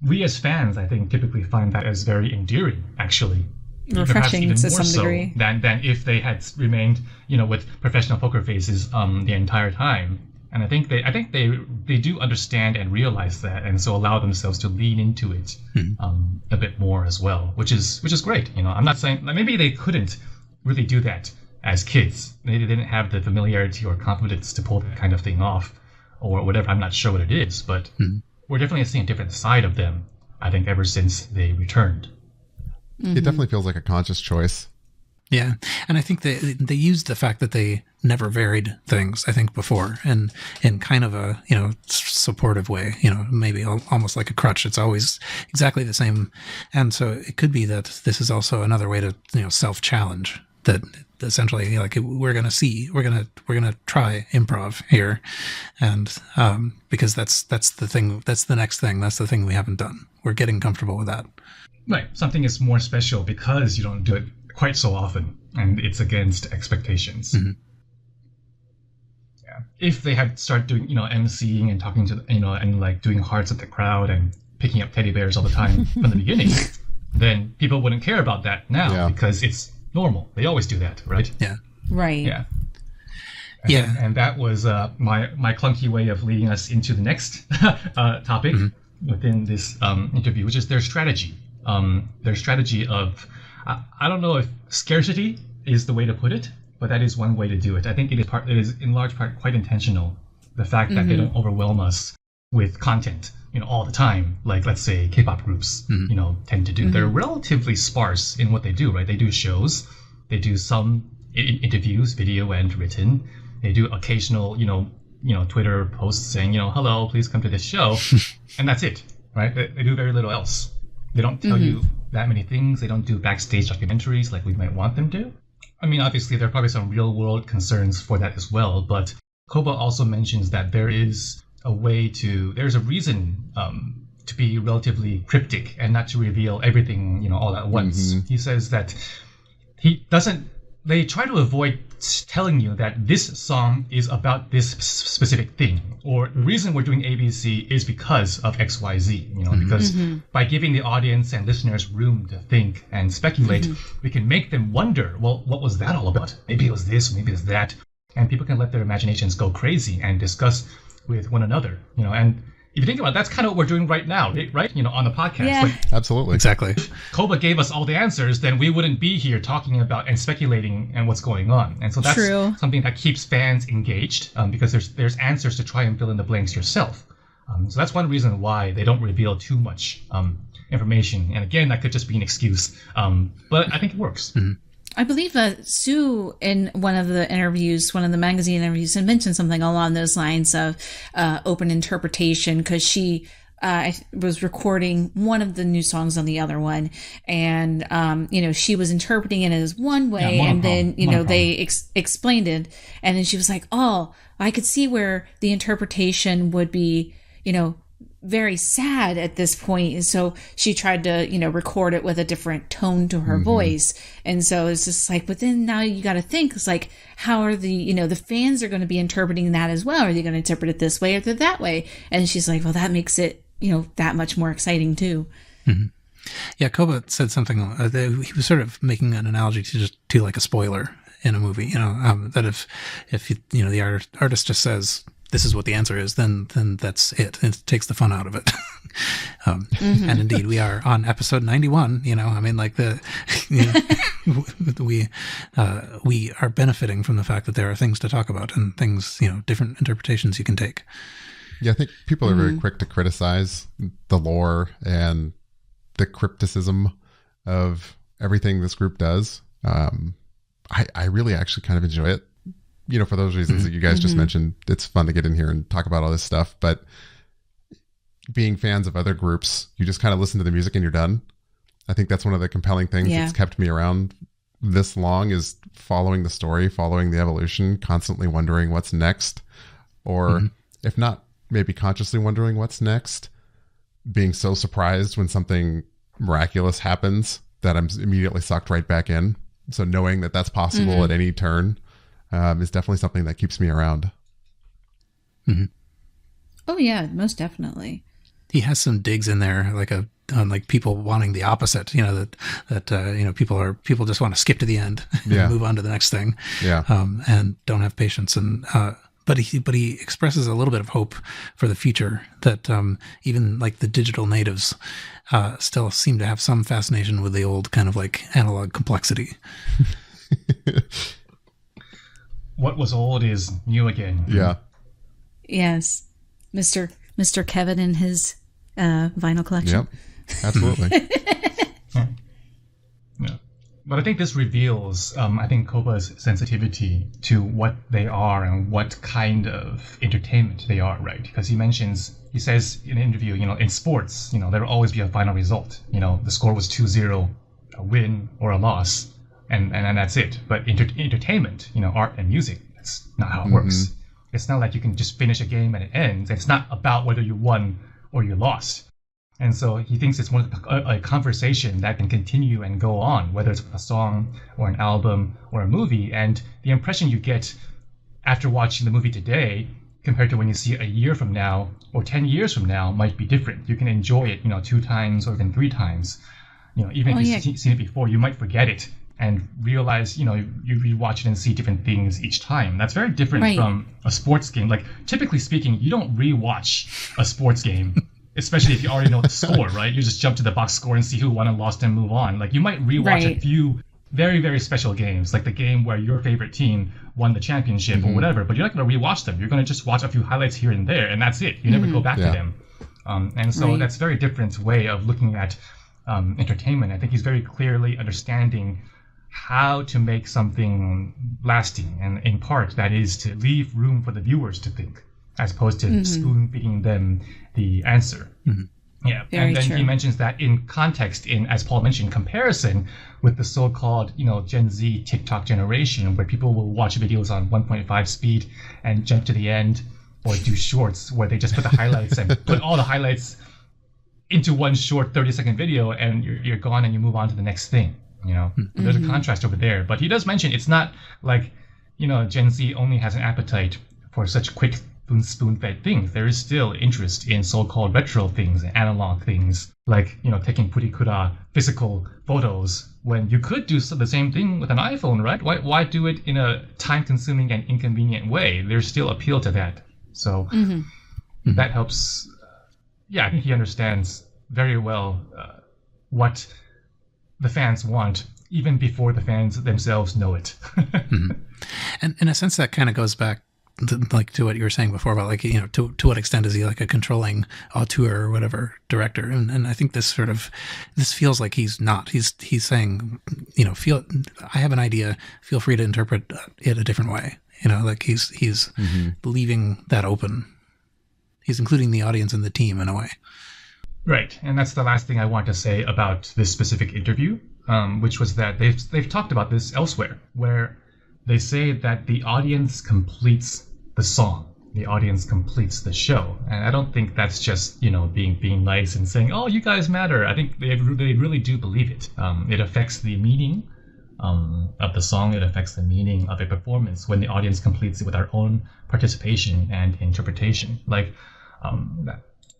we as fans, I think, typically find that as very endearing, actually. Refreshing to some degree. Than if they had remained, with professional poker faces the entire time. And I think they do understand and realize that, and so allow themselves to lean into it a bit more as well, which is great. I'm not saying, like, maybe they couldn't really do that as kids. Maybe they didn't have the familiarity or confidence to pull that kind of thing off, or whatever. I'm not sure what it is, but we're definitely seeing a different side of them, I think, ever since they returned. It definitely feels like a conscious choice. Yeah, and I think they used the fact that they never varied things, I think, before, and in kind of a supportive way, maybe almost like a crutch. It's always exactly the same, and so it could be that this is also another way to self-challenge. That essentially, like, we're gonna try improv here, and because that's the thing, that's the next thing, that's the thing we haven't done. We're getting comfortable with that. Right, something is more special because you don't do it quite so often, and it's against expectations. Yeah, if they had started doing emceeing and talking to and like doing hearts at the crowd and picking up teddy bears all the time from the beginning, then people wouldn't care about that now because it's normal. They always do that, right? Yeah. Right. Yeah. And that was my clunky way of leading us into the next topic within this interview, which is their strategy. Their strategy of, I don't know if scarcity is the way to put it, but that is one way to do it. I think it is in large part quite intentional. The fact that they don't overwhelm us with content, all the time, like, let's say, K-pop groups, tend to do. They're relatively sparse in what they do, right? They do shows, they do some interviews, video and written. They do occasional, Twitter posts saying, hello, please come to this show, and that's it, right? They do very little else. They don't tell you that many things. They don't do backstage documentaries like we might want them to. I mean, obviously, there are probably some real-world concerns for that as well, but Koba also mentions that there's a reason to be relatively cryptic and not to reveal everything, all at once. He says that they try to avoid telling you that this song is about this specific thing, or the reason we're doing ABC is because of XYZ, because by giving the audience and listeners room to think and speculate, we can make them wonder, well, what was that all about? Maybe it was this, maybe it was that. And people can let their imaginations go crazy and discuss with one another, and if you think about it, that's kind of what we're doing right now, right? On the podcast. Yeah. Like, absolutely. Exactly. Koba gave us all the answers, then we wouldn't be here talking about and speculating and what's going on. And so that's something that keeps fans engaged, because there's answers to try and fill in the blanks yourself. So that's one reason why they don't reveal too much information. And again, that could just be an excuse, but I think it works. I believe Sue, in one of the magazine interviews, had mentioned something along those lines of open interpretation, because she was recording one of the new songs on the other one, and she was interpreting it as one way, and then they explained it, and then she was like, "Oh, I could see where the interpretation would be, very sad at this point." And so she tried to, record it with a different tone to her voice. And so it's just like, but then now you got to think, it's like, how are the fans are going to be interpreting that as well? Are they going to interpret it this way or that way? And she's like, well, that makes it, that much more exciting too. Yeah. Koba said something, he was sort of making an analogy to like a spoiler in a movie, that if the artist just says this is what the answer is, then that's it. It takes the fun out of it. And indeed, we are on episode 91. I mean, like we are benefiting from the fact that there are things to talk about and things, different interpretations you can take. Yeah, I think people are very quick to criticize the lore and the crypticism of everything this group does. I really actually kind of enjoy it. For those reasons that you guys just mentioned, it's fun to get in here and talk about all this stuff. But being fans of other groups, you just kind of listen to the music and you're done. I think that's one of the compelling things that's kept me around this long, is following the story, following the evolution, constantly wondering what's next. Or if not, maybe consciously wondering what's next, being so surprised when something miraculous happens that I'm immediately sucked right back in. So knowing that that's possible at any turn is definitely something that keeps me around. Oh yeah, most definitely. He has some digs in there, on like people wanting the opposite. That people just want to skip to the end and move on to the next thing. Yeah, and don't have patience. And but he expresses a little bit of hope for the future, that even like the digital natives still seem to have some fascination with the old kind of like analog complexity. What was old is new again. Yeah. Yes. Mr. Kevin and his vinyl collection. Yep. Absolutely. Yeah. But I think this reveals, Koba's sensitivity to what they are and what kind of entertainment they are, right? Because he says in an interview, in sports, there will always be a final result. The score was 2-0, a win or a loss. And that's it. But entertainment, art and music, that's not how it works. It's not like you can just finish a game and it ends. It's not about whether you won or you lost. And so he thinks it's more a conversation that can continue and go on, whether it's a song or an album or a movie. And the impression you get after watching the movie today compared to when you see it a year from now or 10 years from now might be different. You can enjoy it, 2 times or even 3 times. Even if you've seen it before, you might forget it and realize, you rewatch it and see different things each time. That's very different from a sports game. Like, typically speaking, you don't rewatch a sports game, especially if you already know the score, right? You just jump to the box score and see who won and lost and move on. Like, you might rewatch a few very, very special games, like the game where your favorite team won the championship or whatever, but you're not going to rewatch them. You're going to just watch a few highlights here and there, and that's it. You never go back to them. And so that's a very different way of looking at entertainment. I think he's very clearly understanding how to make something lasting, and in part that is to leave room for the viewers to think, as opposed to spoon-feeding them the answer. Yeah, very and then true. He mentions that in context, as Paul mentioned, comparison with the so-called Gen Z TikTok generation, where people will watch videos on 1.5 speed and jump to the end, or do shorts where they just put the highlights and put all the highlights into one short 30-second video, and you're gone and you move on to the next thing. There's a contrast over there, but he does mention it's not like Gen Z only has an appetite for such quick spoon-fed things. There is still interest in so-called retro things and analog things, like taking purikura physical photos, when you could do the same thing with an iPhone, right? Why do it in a time-consuming and inconvenient way? There's still appeal to that, so that helps. I think he understands very well what the fans want, even before the fans themselves know it. And in a sense, that kind of goes back to what you were saying before about to what extent is he like a controlling auteur or whatever director? And I think this feels like he's not. He's saying, I have an idea, feel free to interpret it a different way. Like he's leaving that open. He's including the audience and the team in a way. Right, and that's the last thing I want to say about this specific interview, which was that they've talked about this elsewhere, where they say that the audience completes the song, the audience completes the show, and I don't think that's just being nice and saying, "Oh, you guys matter." I think they really do believe it. It affects the meaning of the song. It affects the meaning of a performance when the audience completes it with our own participation and interpretation. Like.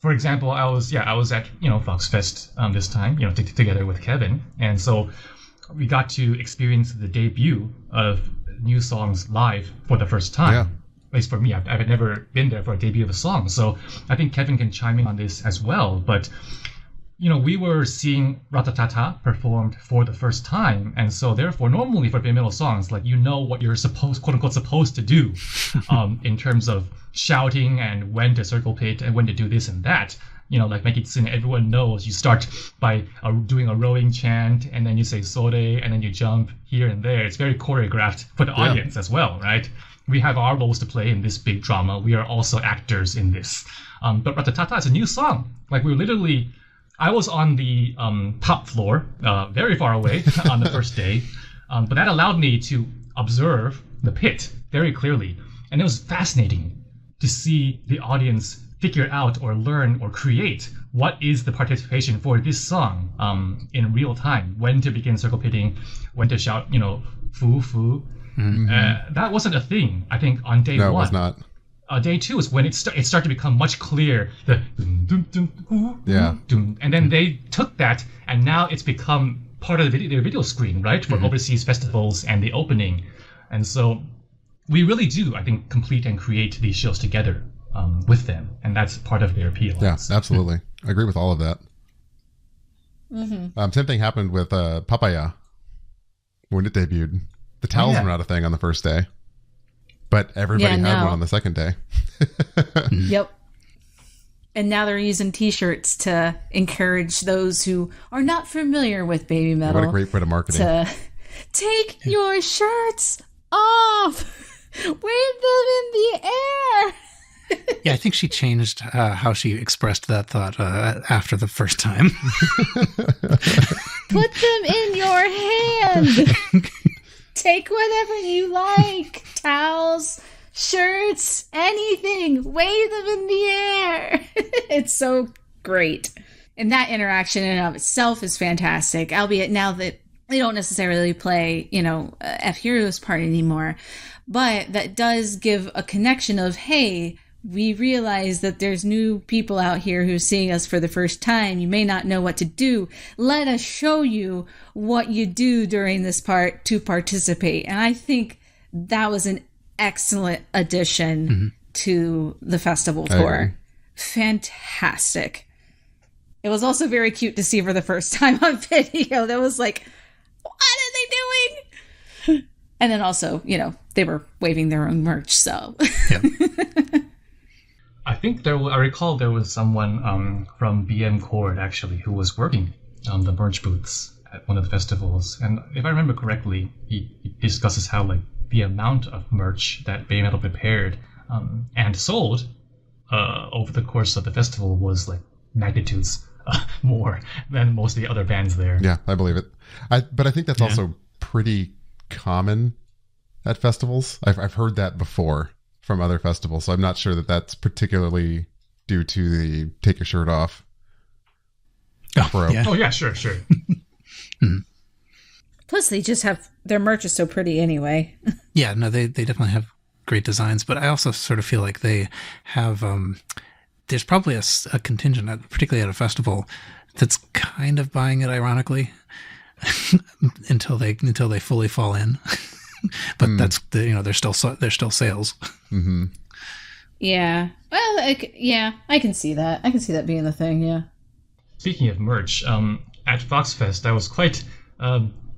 For example, I was at Fox Fest this time, together with Kevin, and so we got to experience the debut of new songs live for the first time. At least for me, I've never been there for a debut of a song. So I think Kevin can chime in on this as well. But we were seeing Ratatata performed for the first time, and so therefore, normally for BABYMETAL songs, like what you're quote unquote supposed to do, in terms of shouting and when to circle pit and when to do this and that. Like make it sing. Everyone knows you start by doing a rowing chant, and then you say sore, and then you jump here and there. It's very choreographed for the audience as well, right? We have our roles to play in this big drama. We are also actors in this. But Ratatata is a new song. Like I was on the top floor, very far away on the first day, but that allowed me to observe the pit very clearly. And it was fascinating to see the audience figure out or learn or create what is the participation for this song in real time, when to begin circle pitting, when to shout, foo, foo. Mm-hmm. That wasn't a thing, I think, on day one. No, it was not. Day two is when it started to become much clearer. The dum, dum, dum, ooh, yeah. Dum. And then they took that, and now it's become part of their video screen, right, for overseas festivals and the opening. And so we really do, I think, complete and create these shows together with them, and that's part of their appeal. Yeah, absolutely. I agree with all of that. Mm-hmm. Same thing happened with Papaya when it debuted. The towels were not a thing on the first day, but everybody had one on the second day. Yep. And now they're using T-shirts to encourage those who are not familiar with BABYMETAL. What a great bit of marketing. To take your shirts off. Wave them in the air. Yeah, I think she changed how she expressed that thought after the first time. Put them in your hand. Take whatever you like. Towels, shirts, anything. Wave them in the air. It's so great. And that interaction in and of itself is fantastic, albeit now that they don't necessarily play, F-Hero's part anymore. But that does give a connection of, hey, we realize that there's new people out here who are seeing us for the first time. You may not know what to do. Let us show you what you do during this part to participate. And I think that was an excellent addition to the festival tour. Fantastic. It was also very cute to see for the first time on video. That was like, what are they doing? And then also, they were waving their own merch. So yeah. I think I recall there was someone from BM Chord actually who was working on the merch booths at one of the festivals, and if I remember correctly, he discusses how like the amount of merch that BABYMETAL prepared and sold over the course of the festival was like magnitudes more than most of the other bands there. Yeah, I believe it. But I think that's also pretty common at festivals. I've heard that before from other festivals, so I'm not sure that that's particularly due to the take your shirt off. Oh yeah, sure. Plus, they just have their merch is so pretty anyway. Yeah, no, they definitely have great designs, but I also sort of feel like they have. There's probably a contingent, particularly at a festival, that's kind of buying it ironically until they fully fall in. But that's there's still sales. Mm-hmm. Yeah. Well, I can see that. I can see that being the thing. Yeah. Speaking of merch, at Foxfest, I was quite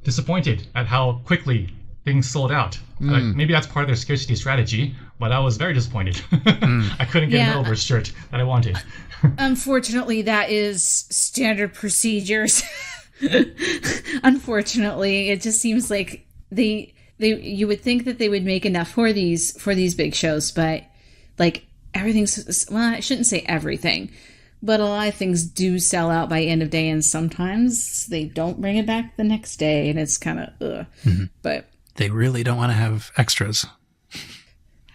disappointed at how quickly things sold out. Maybe that's part of their scarcity strategy, but I was very disappointed. I couldn't get an over shirt that I wanted. Unfortunately, that is standard procedures. Unfortunately, it just seems like you would think that they would make enough for these big shows, but like everything's, well, I shouldn't say everything, but a lot of things do sell out by end of day, and sometimes they don't bring it back the next day, and it's kind of but they really don't want to have extras.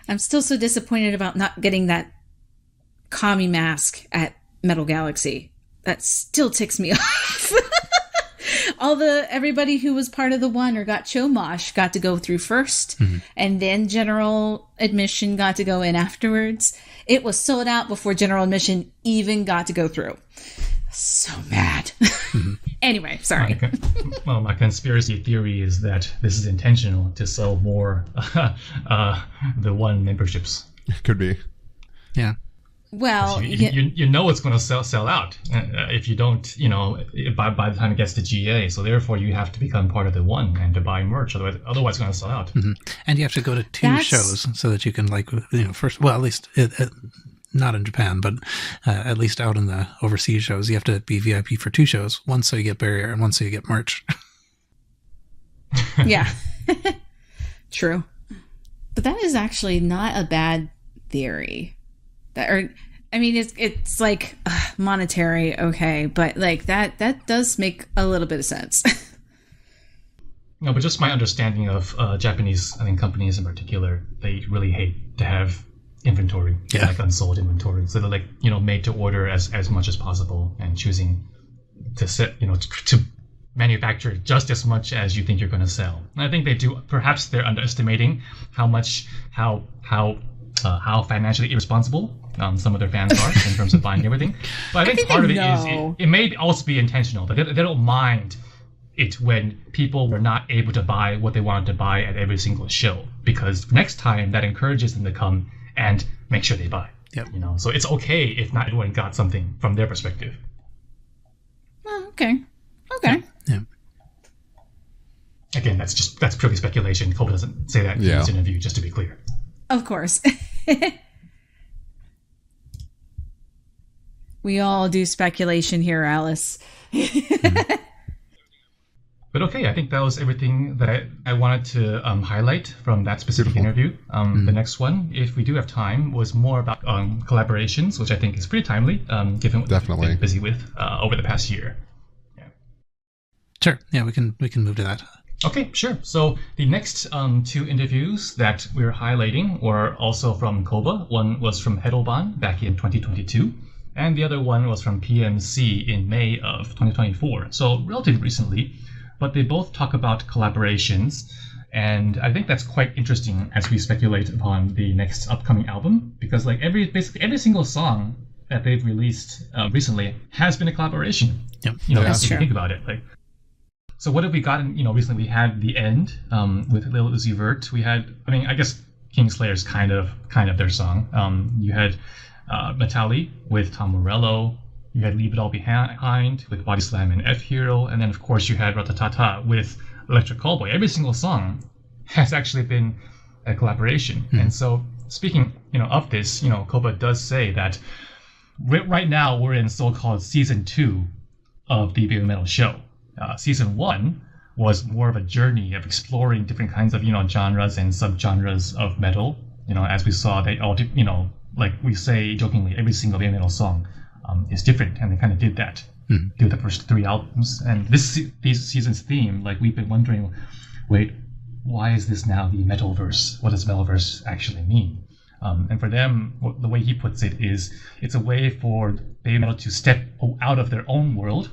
I'm still so disappointed about not getting that Kami mask at Metal Galaxy. That still ticks me off. Everybody who was part of the one or got Chomosh got to go through first, and then general admission got to go in afterwards. It was sold out before general admission even got to go through. So mad. Anyway, sorry. My conspiracy theory is that this is intentional to sell more the one memberships Could be. Yeah. Well, you know it's going to sell out if you don't, by the time it gets to GA. So therefore, you have to become part of the one and to buy merch. Otherwise, it's going to sell out. Mm-hmm. And you have to go to two shows so that you can first. Well, at least not in Japan, but at least out in the overseas shows, you have to be VIP for two shows. One so you get barrier, and one so you get merch. Yeah, true. But that is actually not a bad theory. It's like monetary, okay, but like that does make a little bit of sense. No, but just my understanding of Japanese, companies in particular, they really hate to have inventory, like unsold inventory. So they're made to order as much as possible and choosing to set, to manufacture just as much as you think you're going to sell. And I think they do. Perhaps they're underestimating how financially irresponsible some of their fans are in terms of buying everything. But I think part of it is it may also be intentional. But they don't mind it when people were not able to buy what they wanted to buy at every single show, because next time that encourages them to come and make sure they buy. Yep. So it's okay if not everyone got something from their perspective. Oh, okay. Yeah. Again, that's purely speculation. Koba doesn't say that in his interview, just to be clear. Of course. We all do speculation here, Alice. But okay, I think that was everything that I wanted to highlight from that specific interview. The next one, if we do have time, was more about collaborations, which I think is pretty timely, given what we've been busy with over the past year. Yeah. Sure. Yeah, we can move to that. Okay, sure. So the next two interviews that we're highlighting were also from Koba. One was from Hedoban back in 2022, and the other one was from PMC in May of 2024. So relatively recently, but they both talk about collaborations, and I think that's quite interesting as we speculate upon the next upcoming album, because basically every single song that they've released recently has been a collaboration. Yep. If you think about it, So what have we gotten? Recently we had The End with Lil Uzi Vert. We had, I guess Kingslayer's kind of their song. You had Metalli with Tom Morello. You had Leave It All Behind with Body Slam and F Hero. And then, of course, you had Ratatata with Electric Callboy. Every single song has actually been a collaboration. Mm-hmm. And so, speaking of this, Koba does say that right now we're in so-called Season 2 of the BABYMETAL show. Season 1 was more of a journey of exploring different kinds of, genres and subgenres of metal. As we saw, they all, like we say jokingly, every single BABYMETAL song is different, and they kind of did that through the first 3 albums. And these season's theme, we've been wondering, wait, why is this now the Metalverse? What does Metalverse actually mean? And for them, the way he puts it is, it's a way for BABYMETAL to step out of their own world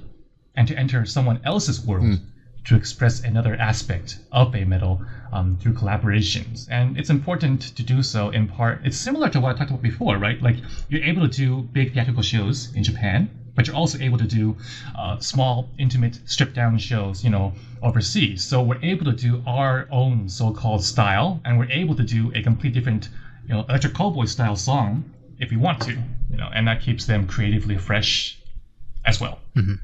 and to enter someone else's world to express another aspect of BABYMETAL through collaborations. And it's important to do so in part. It's similar to what I talked about before, right? You're able to do big theatrical shows in Japan, but you're also able to do small, intimate, stripped-down shows, overseas. So we're able to do our own so-called style, and we're able to do a complete different, Electric Callboy style song if we want to, and that keeps them creatively fresh as well. Mm-hmm.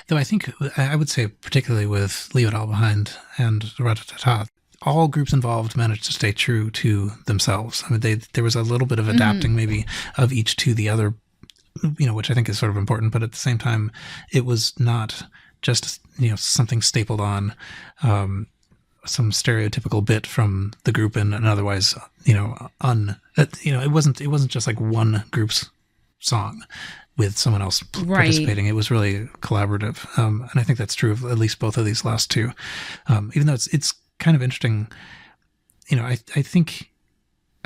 Though I think I would say, particularly with Leave It All Behind and Ratatata, all groups involved managed to stay true to themselves. There was a little bit of adapting maybe of each to the other, which I think is sort of important. But at the same time, it was not just something stapled on some stereotypical bit from the group and otherwise it wasn't just like one group's song with someone else participating. It was really collaborative. And I think that's true of at least both of these last two. Even though it's kind of interesting, I think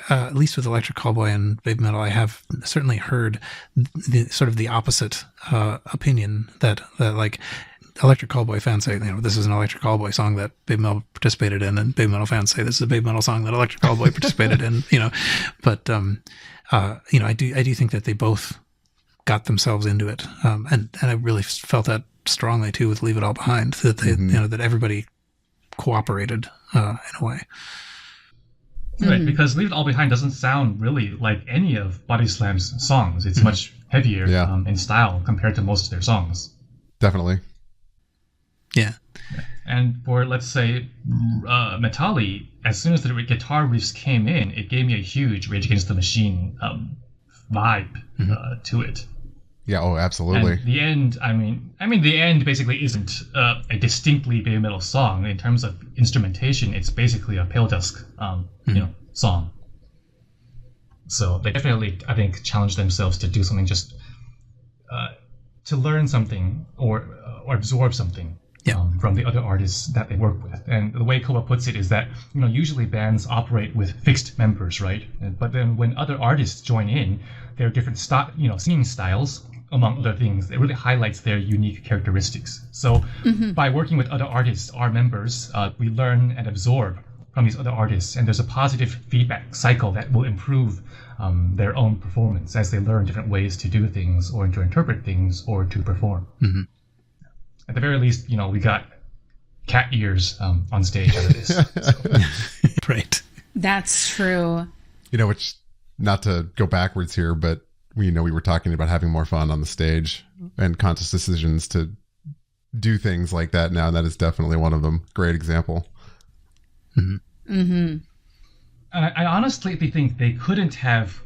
at least with Electric Callboy and BABYMETAL, I have certainly heard the opposite opinion that Electric Callboy fans say, this is an Electric Callboy song that BABYMETAL participated in, and BABYMETAL fans say this is a BABYMETAL song that Electric Callboy participated in. But I do think that they both got themselves into it, and I really felt that strongly too with Leave It All Behind, that they that everybody cooperated in a way. Right, because Leave It All Behind doesn't sound really like any of Body Slam's songs. It's much heavier in style compared to most of their songs. Definitely. Yeah. And for, let's say, Metalli, as soon as the guitar riffs came in, it gave me a huge Rage Against the Machine vibe to it. Yeah, oh, absolutely. And the end, I mean, the end basically isn't a distinctly BABYMETAL song. In terms of instrumentation, it's basically a Pale Dusk, song. So they definitely, I think, challenged themselves to do something just to learn something or absorb something from the other artists that they work with. And the way Koba puts it is that, usually bands operate with fixed members, right? But then when other artists join in, there are different singing styles, among other things. It really highlights their unique characteristics. So by working with other artists, our members, we learn and absorb from these other artists, and there's a positive feedback cycle that will improve their own performance as they learn different ways to do things or to interpret things or to perform. At the very least, we got cat ears on stage out of this. So. Right. That's true. Which, not to go backwards here, but we were talking about having more fun on the stage and conscious decisions to do things like that now. And that is definitely one of them. Great example. And I honestly think they couldn't have,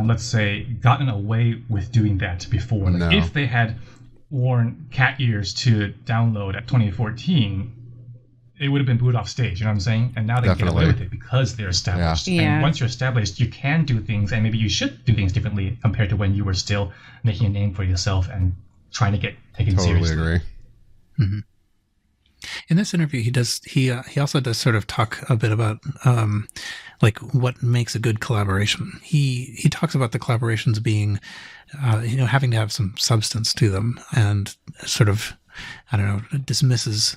let's say, gotten away with doing that before. No. If they had worn cat ears to Download at 2014, it would have been booed off stage, you know what I'm saying? And now they can get away with it because they're established. Yeah. And once you're established, you can do things, and maybe you should do things differently compared to when you were still making a name for yourself and trying to get taken seriously. Totally agree. In this interview, he also does sort of talk a bit about like what makes a good collaboration. He talks about the collaborations being having to have some substance to them, and sort of, I don't know, dismisses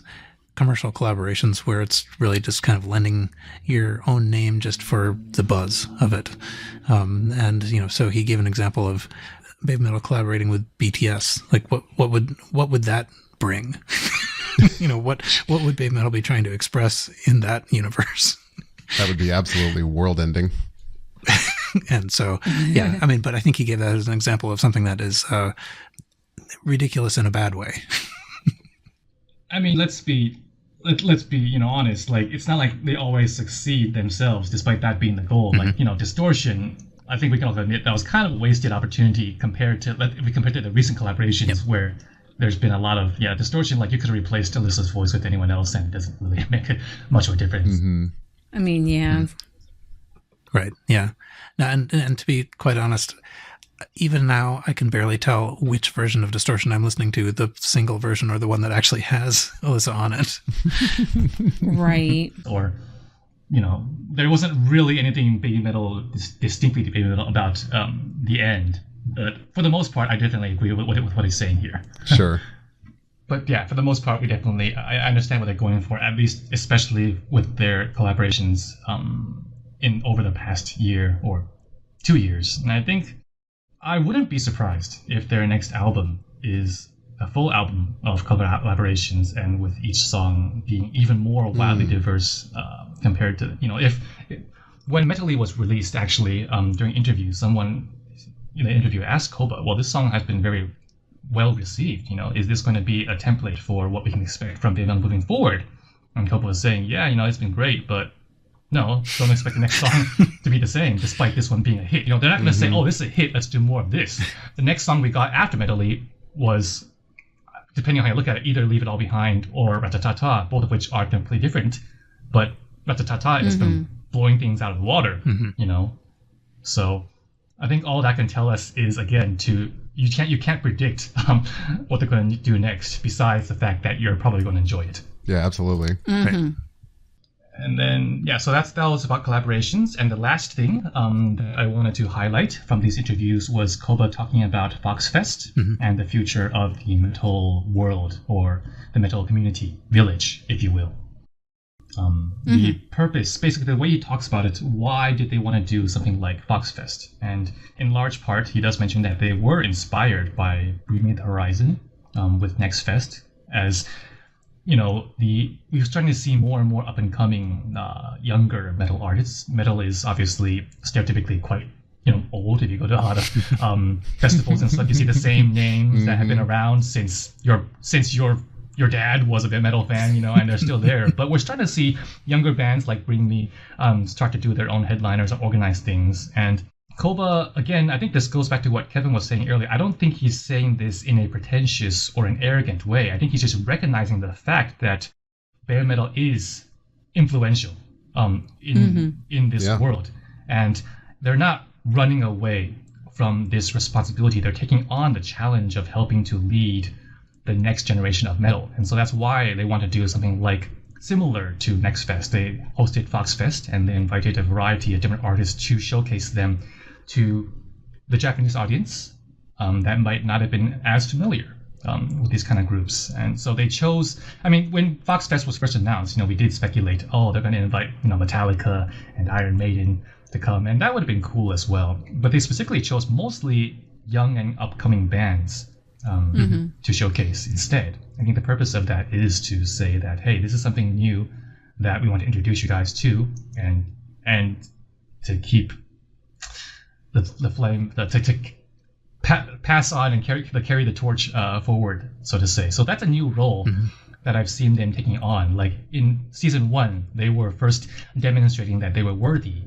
commercial collaborations where it's really just kind of lending your own name just for the buzz of it. And so he gave an example of BABYMETAL collaborating with BTS. Like what would that bring? What would BABYMETAL be trying to express in that universe? That would be absolutely world ending. And so, but I think he gave that as an example of something that is ridiculous in a bad way. I mean, let's be honest. Like, it's not like they always succeed themselves, despite that being the goal. Like, Distortion, I think we can all admit that was kind of a wasted opportunity compared to the recent collaborations where there's been a lot of Distortion. Like, you could have replaced Alyssa's voice with anyone else, and it doesn't really make much of a difference. I mean, Right. Yeah. Now, and to be quite honest, even now I can barely tell which version of Distortion I'm listening to, the single version or the one that actually has Alyssa on it. Right. Or, there wasn't really anything BABYMETAL, distinctly BABYMETAL about the end. But for the most part, I definitely agree with what he's saying here. Sure. But yeah, for the most part, I understand what they're going for, at least especially with their collaborations in over the past year or 2 years. And I think I wouldn't be surprised if their next album is a full album of collaborations, and with each song being even more wildly diverse compared to, when Metalli was released, actually, during interviews, someone in the interview asked Koba, well, this song has been very well received, is this going to be a template for what we can expect from BABYMETAL moving forward? And Koba was saying, it's been great, but no, don't expect the next song to be the same, despite this one being a hit. They're not going to say, oh, this is a hit, let's do more of this. The next song we got after Metalli was, depending on how you look at it, either Leave It All Behind or Ratatata, both of which are completely different. But Ratatata has been blowing things out of the water, So I think all that can tell us is, again, you can't predict what they're going to do next, besides the fact that you're probably going to enjoy it. Yeah, absolutely. Right. And then, so that was about collaborations. And the last thing that I wanted to highlight from these interviews was Koba talking about Foxfest and the future of the metal world, or the metal community village, if you will. The purpose, basically the way he talks about it, why did they want to do something like Foxfest? And in large part, he does mention that they were inspired by Bring Me the Horizon with Next Fest, as we're starting to see more and more up and coming younger metal artists. Metal is obviously stereotypically quite old. If you go to a lot of festivals and stuff, you see the same names that have been around since your dad was a bit metal fan, and they're still there. But we're starting to see younger bands like Bring Me start to do their own headliners and organize things. And Koba, again, I think this goes back to what Kevin was saying earlier. I don't think he's saying this in a pretentious or an arrogant way. I think he's just recognizing the fact that BABYMETAL is influential in this world. And they're not running away from this responsibility. They're taking on the challenge of helping to lead the next generation of metal. And so that's why they want to do something like similar to Next Fest. They hosted Fox Fest and they invited a variety of different artists to showcase them to the Japanese audience that might not have been as familiar with these kind of groups. And so they chose, when Fox Fest was first announced, we did speculate, they're going to invite, Metallica and Iron Maiden to come, and that would have been cool as well. But they specifically chose mostly young and upcoming bands to showcase instead. I think the purpose of that is to say that, hey, this is something new that we want to introduce you guys to, and to keep the flame, to pass on and carry the torch forward, so to say. So that's a new role that I've seen them taking on. Like in season 1, they were first demonstrating that they were worthy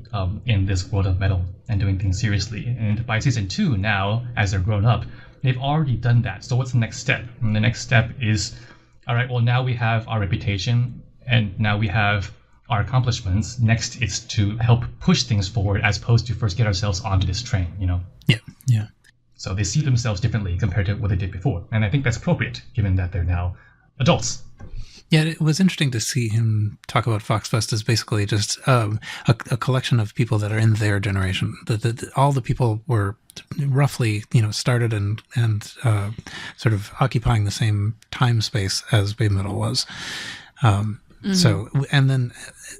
in this world of metal and doing things seriously. And by season 2 now, as they're grown up, they've already done that. So what's the next step? And the next step is, all right, well, now we have our reputation and now we have our accomplishments. Next, it's to help push things forward as opposed to first get ourselves onto this train, Yeah. So they see themselves differently compared to what they did before. And I think that's appropriate, given that they're now adults. Yeah, it was interesting to see him talk about Fox Fest as basically just a collection of people that are in their generation. All the people were roughly, started and sort of occupying the same time space as BABYMETAL was. So, and then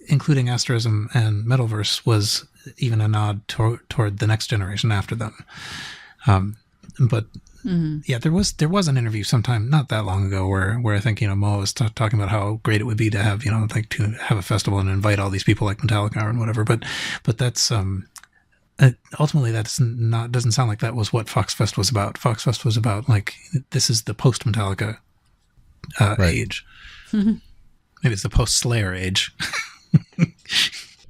including Asterism and Metalverse was even a nod toward the next generation after them. But yeah, there was an interview sometime not that long ago where I think Mo was talking about how great it would be to have to have a festival and invite all these people like Metallica and whatever. But that's ultimately doesn't sound like that was what Fox Fest was about. Fox Fest was about like, this is the post Metallica age. Maybe it's the post Slayer age.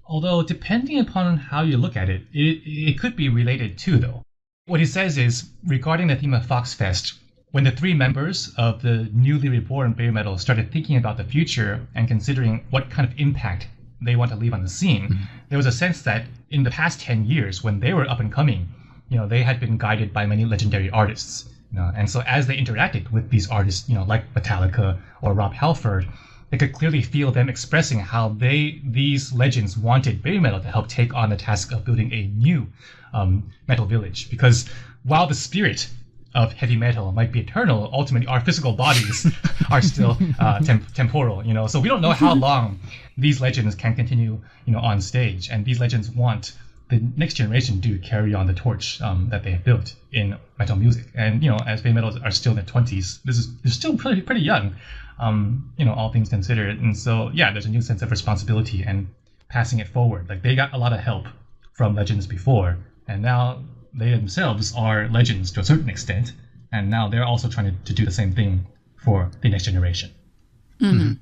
Although depending upon how you look at it, it could be related too, though. What he says is, regarding the theme of Fox Fest, when the 3 members of the newly reborn BABYMETAL started thinking about the future and considering what kind of impact they want to leave on the scene, there was a sense that in the past 10 years, when they were up and coming, they had been guided by many legendary artists. And so as they interacted with these artists, like Metallica or Rob Halford, they could clearly feel them expressing how these legends wanted BABYMETAL to help take on the task of building a new metal village. Because while the spirit of heavy metal might be eternal, ultimately our physical bodies are still temporal. So we don't know how long these legends can continue, on stage. And these legends want the next generation to carry on the torch that they have built in metal music. And as BABYMETAL are still in their 20s, they're still pretty young. All things considered. And so, yeah, there's a new sense of responsibility and passing it forward. Like, they got a lot of help from legends before, and now they themselves are legends to a certain extent, and now they're also trying to do the same thing for the next generation. And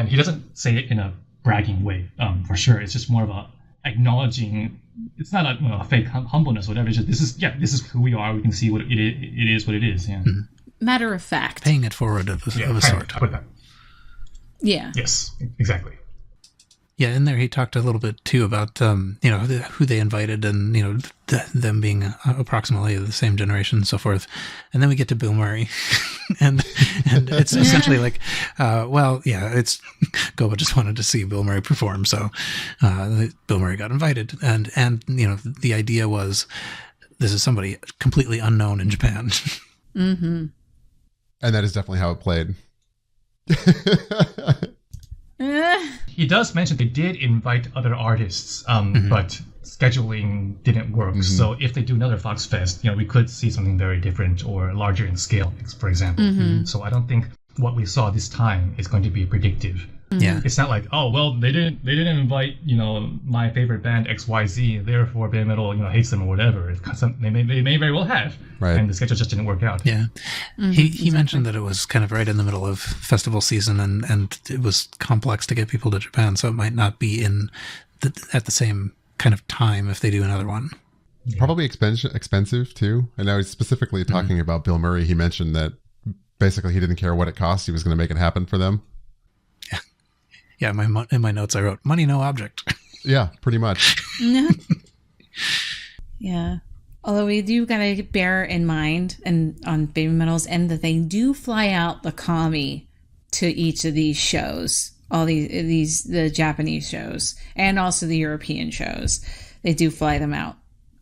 he doesn't say it in a bragging way, for sure. It's just more of a acknowledging. It's not a fake humbleness or whatever. It's just, this is who we are. We can see what it is what it is. Yeah. Matter of fact. Paying it forward of a sort. Put that. Yeah. Yes, exactly. Yeah, in there he talked a little bit too about who they invited and them being approximately the same generation and so forth. And then we get to Bill Murray, and it's essentially like, it's Koba just wanted to see Bill Murray perform, so Bill Murray got invited, and the idea was this is somebody completely unknown in Japan. And that is definitely how it played. He does mention they did invite other artists, but scheduling didn't work. So if they do another Fox Fest, we could see something very different or larger in scale, for example. So I don't think what we saw this time is going to be predictive. Yeah. It's not like, oh well, they didn't invite my favorite band XYZ, therefore BABYMETAL hates them or whatever. They may very well have, Right. and the schedule just didn't work out. Yeah. He mentioned that it was kind of right in the middle of festival season, and it was complex to get people to Japan, so it might not be at the same kind of time if they do another one. Probably expensive too. And now he's specifically talking about Bill Murray. He mentioned that basically he didn't care what it cost. He was going to make it happen for them. Yeah, in my notes I wrote, money no object. Yeah, pretty much. Yeah. Although we do gotta bear in mind, and on BABYMETAL's end, that they do fly out the kami to each of these shows, all the Japanese shows, and also the European shows. They do fly them out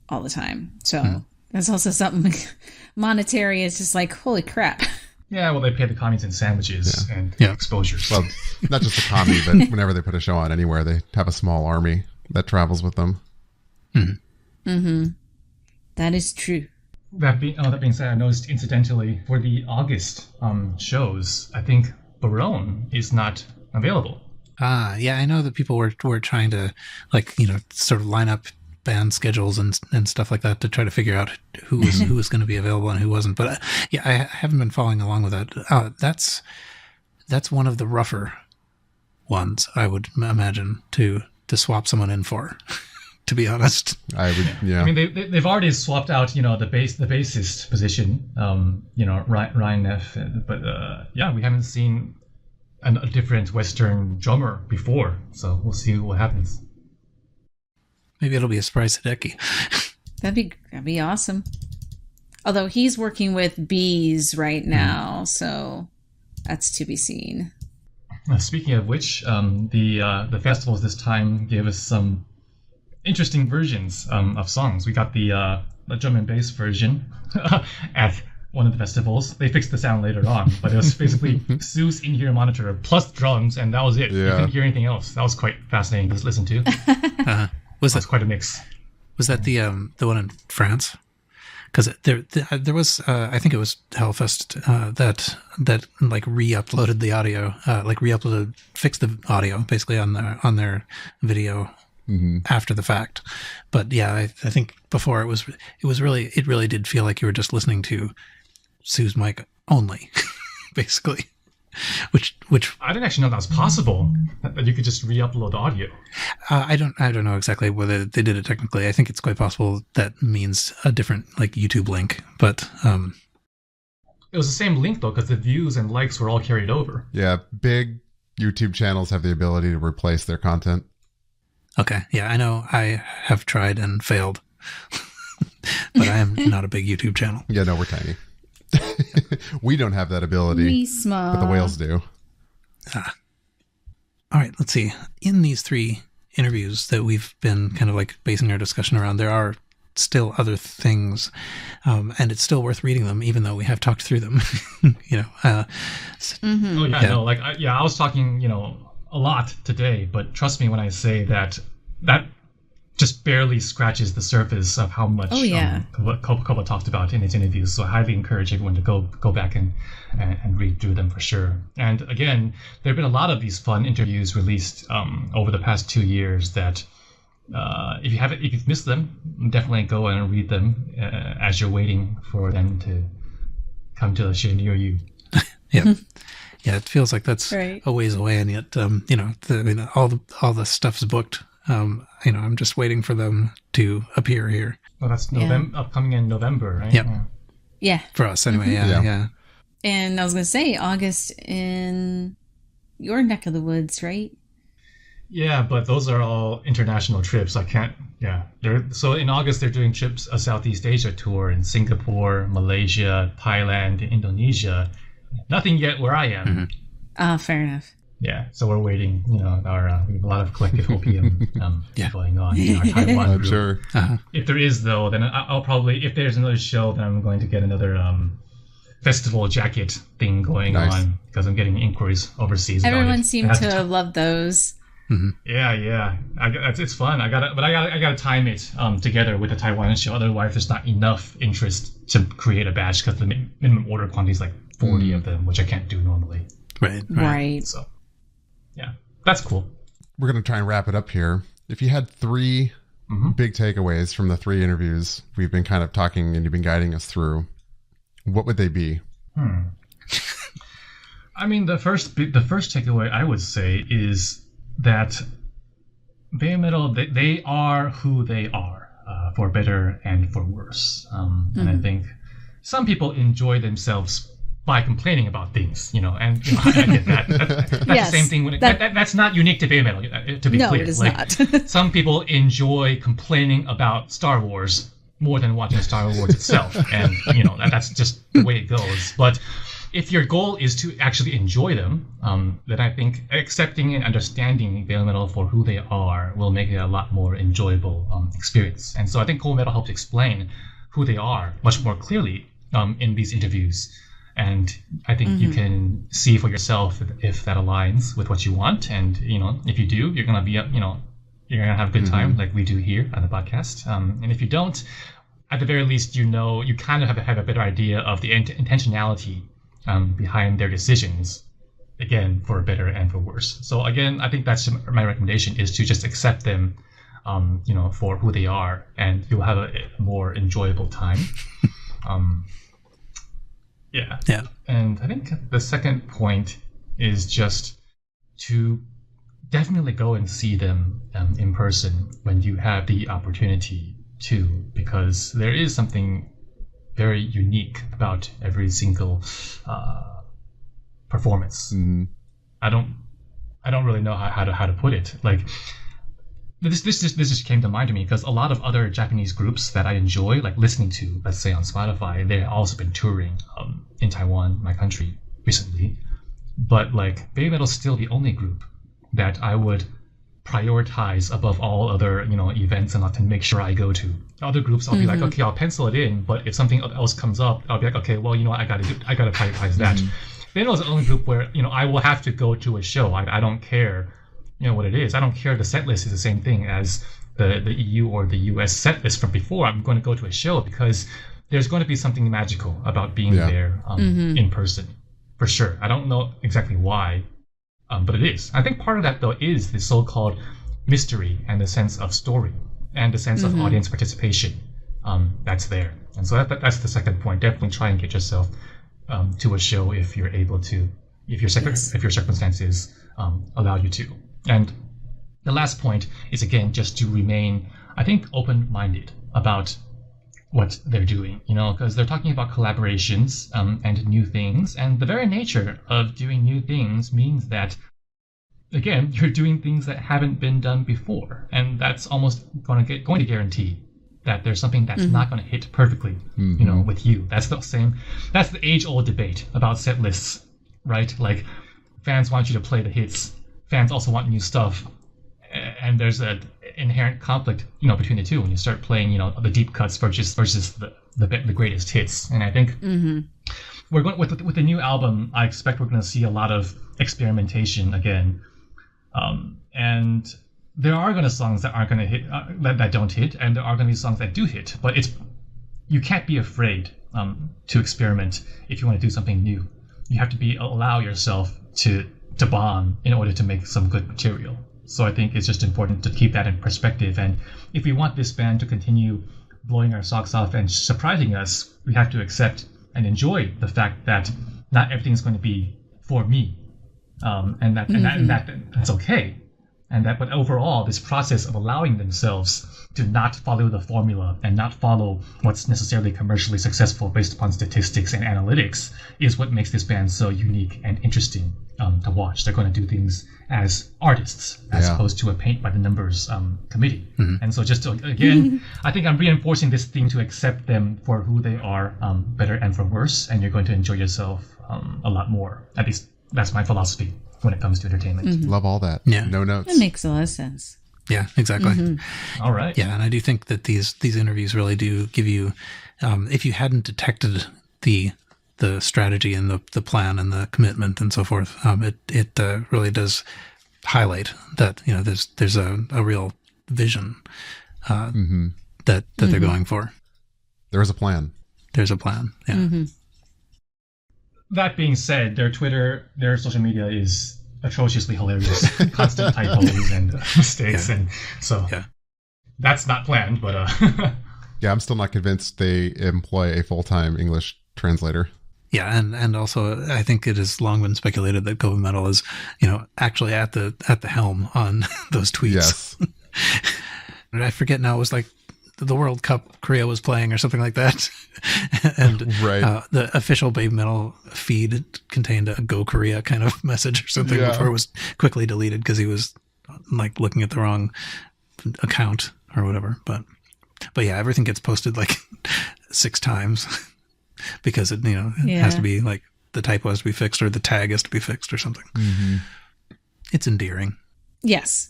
all the time. So that's also something monetary. Is just like, holy crap. Yeah, well, they pay the commies in sandwiches and exposures. Well, not just the commie, but whenever they put a show on anywhere, they have a small army that travels with them. That is true. That being said, I noticed incidentally for the August shows, I think Barone is not available. Yeah, I know that people were trying to sort of line up band schedules and stuff like that to try to figure out who was going to be available and who wasn't. But I haven't been following along with that. That's one of the rougher ones, I would imagine, to swap someone in for. To be honest, I would. Yeah. I mean, they've already swapped out the bassist position. Ryan Neff, but we haven't seen a different Western drummer before. So we'll see what happens. Maybe it'll be a surprise to Hideki. That'd be awesome. Although he's working with bees right now, so that's to be seen. Speaking of which, the festivals this time gave us some interesting versions of songs. We got the drum and bass version at one of the festivals. They fixed the sound later on, but it was basically Sue's in-ear monitor plus drums, and that was it. You couldn't hear anything else. That was quite fascinating to listen to. Was that quite a mix? Was that the one in France? Because there was I think it was Hellfest that re-uploaded the audio, fixed the audio basically on their video after the fact. But yeah, I think before it really did feel like you were just listening to Sue's mic only, basically. Which I didn't actually know that was possible, that you could just re-upload audio. I don't know exactly whether they did it technically. I think it's quite possible that means a different YouTube link, but it was the same link though, because the views and likes were all carried over. Yeah, big YouTube channels have the ability to replace their content. Okay, yeah, I know. I have tried and failed, but I am not a big YouTube channel. Yeah, no, we're tiny. We don't have that ability, We small. but the whales do. All right, let's see. In these 3 interviews that we've been kind of basing our discussion around, there are still other things, and it's still worth reading them, even though we have talked through them. I was talking, a lot today, but trust me when I say that just barely scratches the surface of how much Koba talked about in his interviews. So I highly encourage everyone to go back and read through them for sure. And again, there have been a lot of these fun interviews released over the past 2 years that if you've missed them, definitely go and read them as you're waiting for them to come to a show near you. Yeah. Yeah, it feels like that's right. a ways away, and yet, all the stuff's booked. I'm just waiting for them to appear here. Well, that's upcoming in November, right? Yep. Yeah. For us, anyway. Yeah. And I was going to say August in your neck of the woods, right? Yeah, but those are all international trips. I can't. Yeah. So in August they're doing trips, a Southeast Asia tour in Singapore, Malaysia, Thailand, Indonesia. Nothing yet where I am. Fair enough. Yeah, so we're waiting. We have a lot of collective opium going on in our Taiwan group. Sure. If there is, though, then I'll probably, if there's another show, then I'm going to get another festival jacket thing going on, because I'm getting inquiries overseas. Everyone seemed to love those. Mm-hmm. Yeah. It's fun. I gotta time it together with the Taiwan show. Otherwise, there's not enough interest to create a batch, because the minimum order quantity is like 40 of them, which I can't do normally. Right. So, yeah, that's cool. We're going to try and wrap it up here. If you had three big takeaways from the 3 interviews we've been kind of talking and you've been guiding us through, what would they be? I mean, the first takeaway I would say is that BABYMETAL, they are who they are, for better and for worse. And I think some people enjoy themselves by complaining about things, and I get that. That's Yes, the same thing. That's not unique to BABYMETAL, to be clear. No, it is not. Some people enjoy complaining about Star Wars more than watching Star Wars itself, and that's just the way it goes. But if your goal is to actually enjoy them, then I think accepting and understanding BABYMETAL for who they are will make it a lot more enjoyable experience. And so I think Kobametal helps explain who they are much more clearly in these interviews. And I think you can see for yourself if that aligns with what you want. And, if you do, you're going to be, you're going to have a good time like we do here on the podcast. And if you don't, at the very least, you kind of have a better idea of the intentionality behind their decisions, again, for better and for worse. So again, I think that's my recommendation, is to just accept them, for who they are, and you'll have a more enjoyable time. Yeah. And I think the second point is just to definitely go and see them in person when you have the opportunity to, because there is something very unique about every single performance. I don't really know how to put it. Like this just came to mind to me because a lot of other Japanese groups that I enjoy, like listening to, let's say on Spotify, they've also been touring in Taiwan, my country, recently. But like BABYMETAL's still the only group that I would prioritize above all other events and to make sure I go to. Other groups, I'll be like, okay, I'll pencil it in, but if something else comes up, I'll be like, okay, well, I gotta prioritize that. BABYMETAL's the only group where I will have to go to a show. I don't care what it is. I don't care if the set list is the same thing as the EU or the US set list from before. I'm going to go to a show because there's going to be something magical about being there in person, for sure. I don't know exactly why, but it is. I think part of that, though, is the so-called mystery and the sense of story and the sense of audience participation that's there. And so that's the second point. Definitely try and get yourself to a show if you're able to, if your circumstances allow you to. And the last point is, again, just to remain, I think, open-minded about what they're doing, because they're talking about collaborations and new things. And the very nature of doing new things means that, again, you're doing things that haven't been done before. And that's almost going to guarantee that there's something that's not going to hit perfectly, with you. That's the age-old debate about set lists, right? Like, fans want you to play the hits. Fans also want new stuff, and there's an inherent conflict, between the two when you start playing, the deep cuts versus the greatest hits. And I think we're going with the new album. I expect we're going to see a lot of experimentation again, and there are going to be songs that aren't going to hit, that don't hit, and there are going to be songs that do hit. But you can't be afraid to experiment if you want to do something new. You have to allow yourself to bomb in order to make some good material. So I think it's just important to keep that in perspective. And if we want this band to continue blowing our socks off and surprising us, we have to accept and enjoy the fact that not everything's going to be for me, and that's okay. But overall, this process of allowing themselves to not follow the formula and not follow what's necessarily commercially successful based upon statistics and analytics is what makes this band so unique and interesting to watch. They're going to do things as artists as opposed to a paint by the numbers committee. And so just to, again, I think I'm reinforcing this thing to accept them for who they are, better and for worse, and you're going to enjoy yourself a lot more. At least that's my philosophy when it comes to entertainment. Love all that. Yeah. No notes. That makes a lot of sense. Yeah, exactly. All right. Yeah, and I do think that these interviews really do give you, if you hadn't detected the strategy and the plan and the commitment and so forth, it really does highlight that there's a real vision that they're going for. There is a plan. There's a plan. Yeah. that being said, their Twitter, their social media is atrociously hilarious. Constant typos and mistakes, and so that's not planned. But yeah, I'm still not convinced they employ a full-time English translator. Yeah, and also I think it has long been speculated that Kobametal is, actually at the helm on those tweets. Yes. And I forget now, it was like the World Cup Korea was playing or something like that. And right. The official BABYMETAL feed contained a Go Korea kind of message or something before it was quickly deleted because he was like looking at the wrong account or whatever. But yeah, everything gets posted like 6 times. Because it has to be like the typo has to be fixed or the tag has to be fixed or something. Mm-hmm. It's endearing. Yes.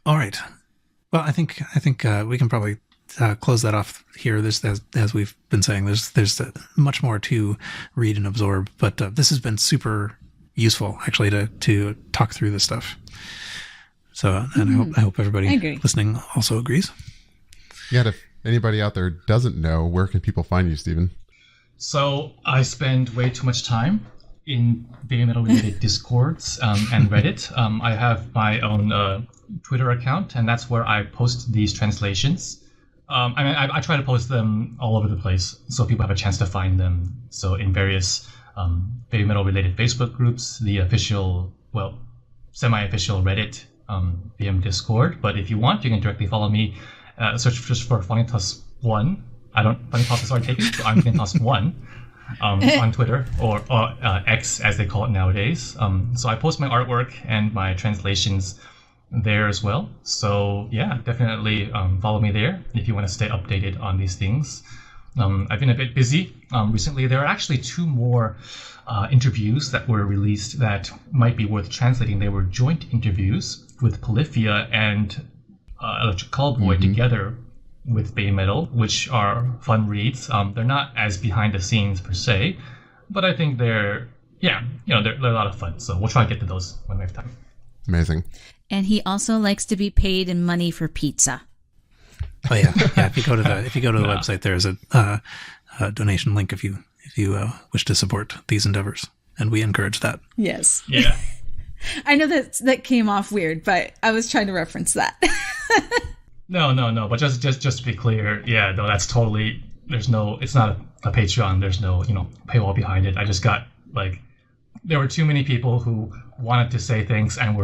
All right. Well, I think we can probably close that off here. There's, as we've been saying, there's much more to read and absorb, but this has been super useful actually to talk through this stuff. So, and I hope everybody listening also agrees. Yeah. If anybody out there doesn't know, where can people find you, Stephen? So I spend way too much time in BABYMETAL related Discords and Reddit. I have my own Twitter account, and that's where I post these translations. I try to post them all over the place so people have a chance to find them. So in various BABYMETAL related Facebook groups, the official, semi-official Reddit BM Discord. But if you want, you can directly follow me. Search just for funnytoss 1. funnytoss is already taken, so I'm funnytoss 1 on Twitter or X as they call it nowadays. So I post my artwork and my translations there as well. So yeah, definitely follow me there if you want to stay updated on these things. I've been a bit busy recently. There are actually 2 more interviews that were released that might be worth translating. They were joint interviews with Polyphia and Electric Callboy together with BABYMETAL, which are fun reads. They're not as behind the scenes per se, but I think they're a lot of fun. So we'll try to get to those when we have time. Amazing. And he also likes to be paid in money for pizza. Oh yeah. If you go to the website, there's a donation link if you wish to support these endeavors, and we encourage that. Yes. Yeah. I know that came off weird, but I was trying to reference that. No. But just to be clear, that's totally. It's not a Patreon. There's no paywall behind it. I just got there were too many people who wanted to say things and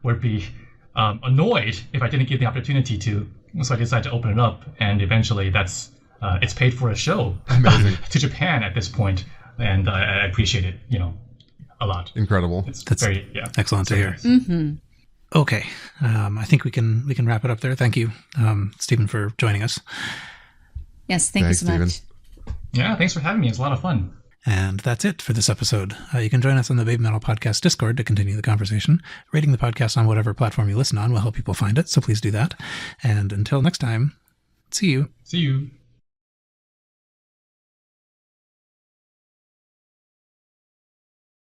would be annoyed if I didn't give the opportunity to. So I decided to open it up, and eventually it's paid for a show. Amazing. To Japan at this point, and I appreciate it. A lot. Incredible. That's very excellent to hear. Nice. Mm-hmm. Okay, I think we can wrap it up there. Thank you, Stephen, for joining us. Yes, thanks you so Stephen. much. Yeah, thanks for having me. It's a lot of fun. And that's it for this episode. You can join us on the BABYMETAL Podcast Discord to continue the conversation. Rating the podcast on whatever platform you listen on will help people find it, so please do that. And until next time, see you. See you.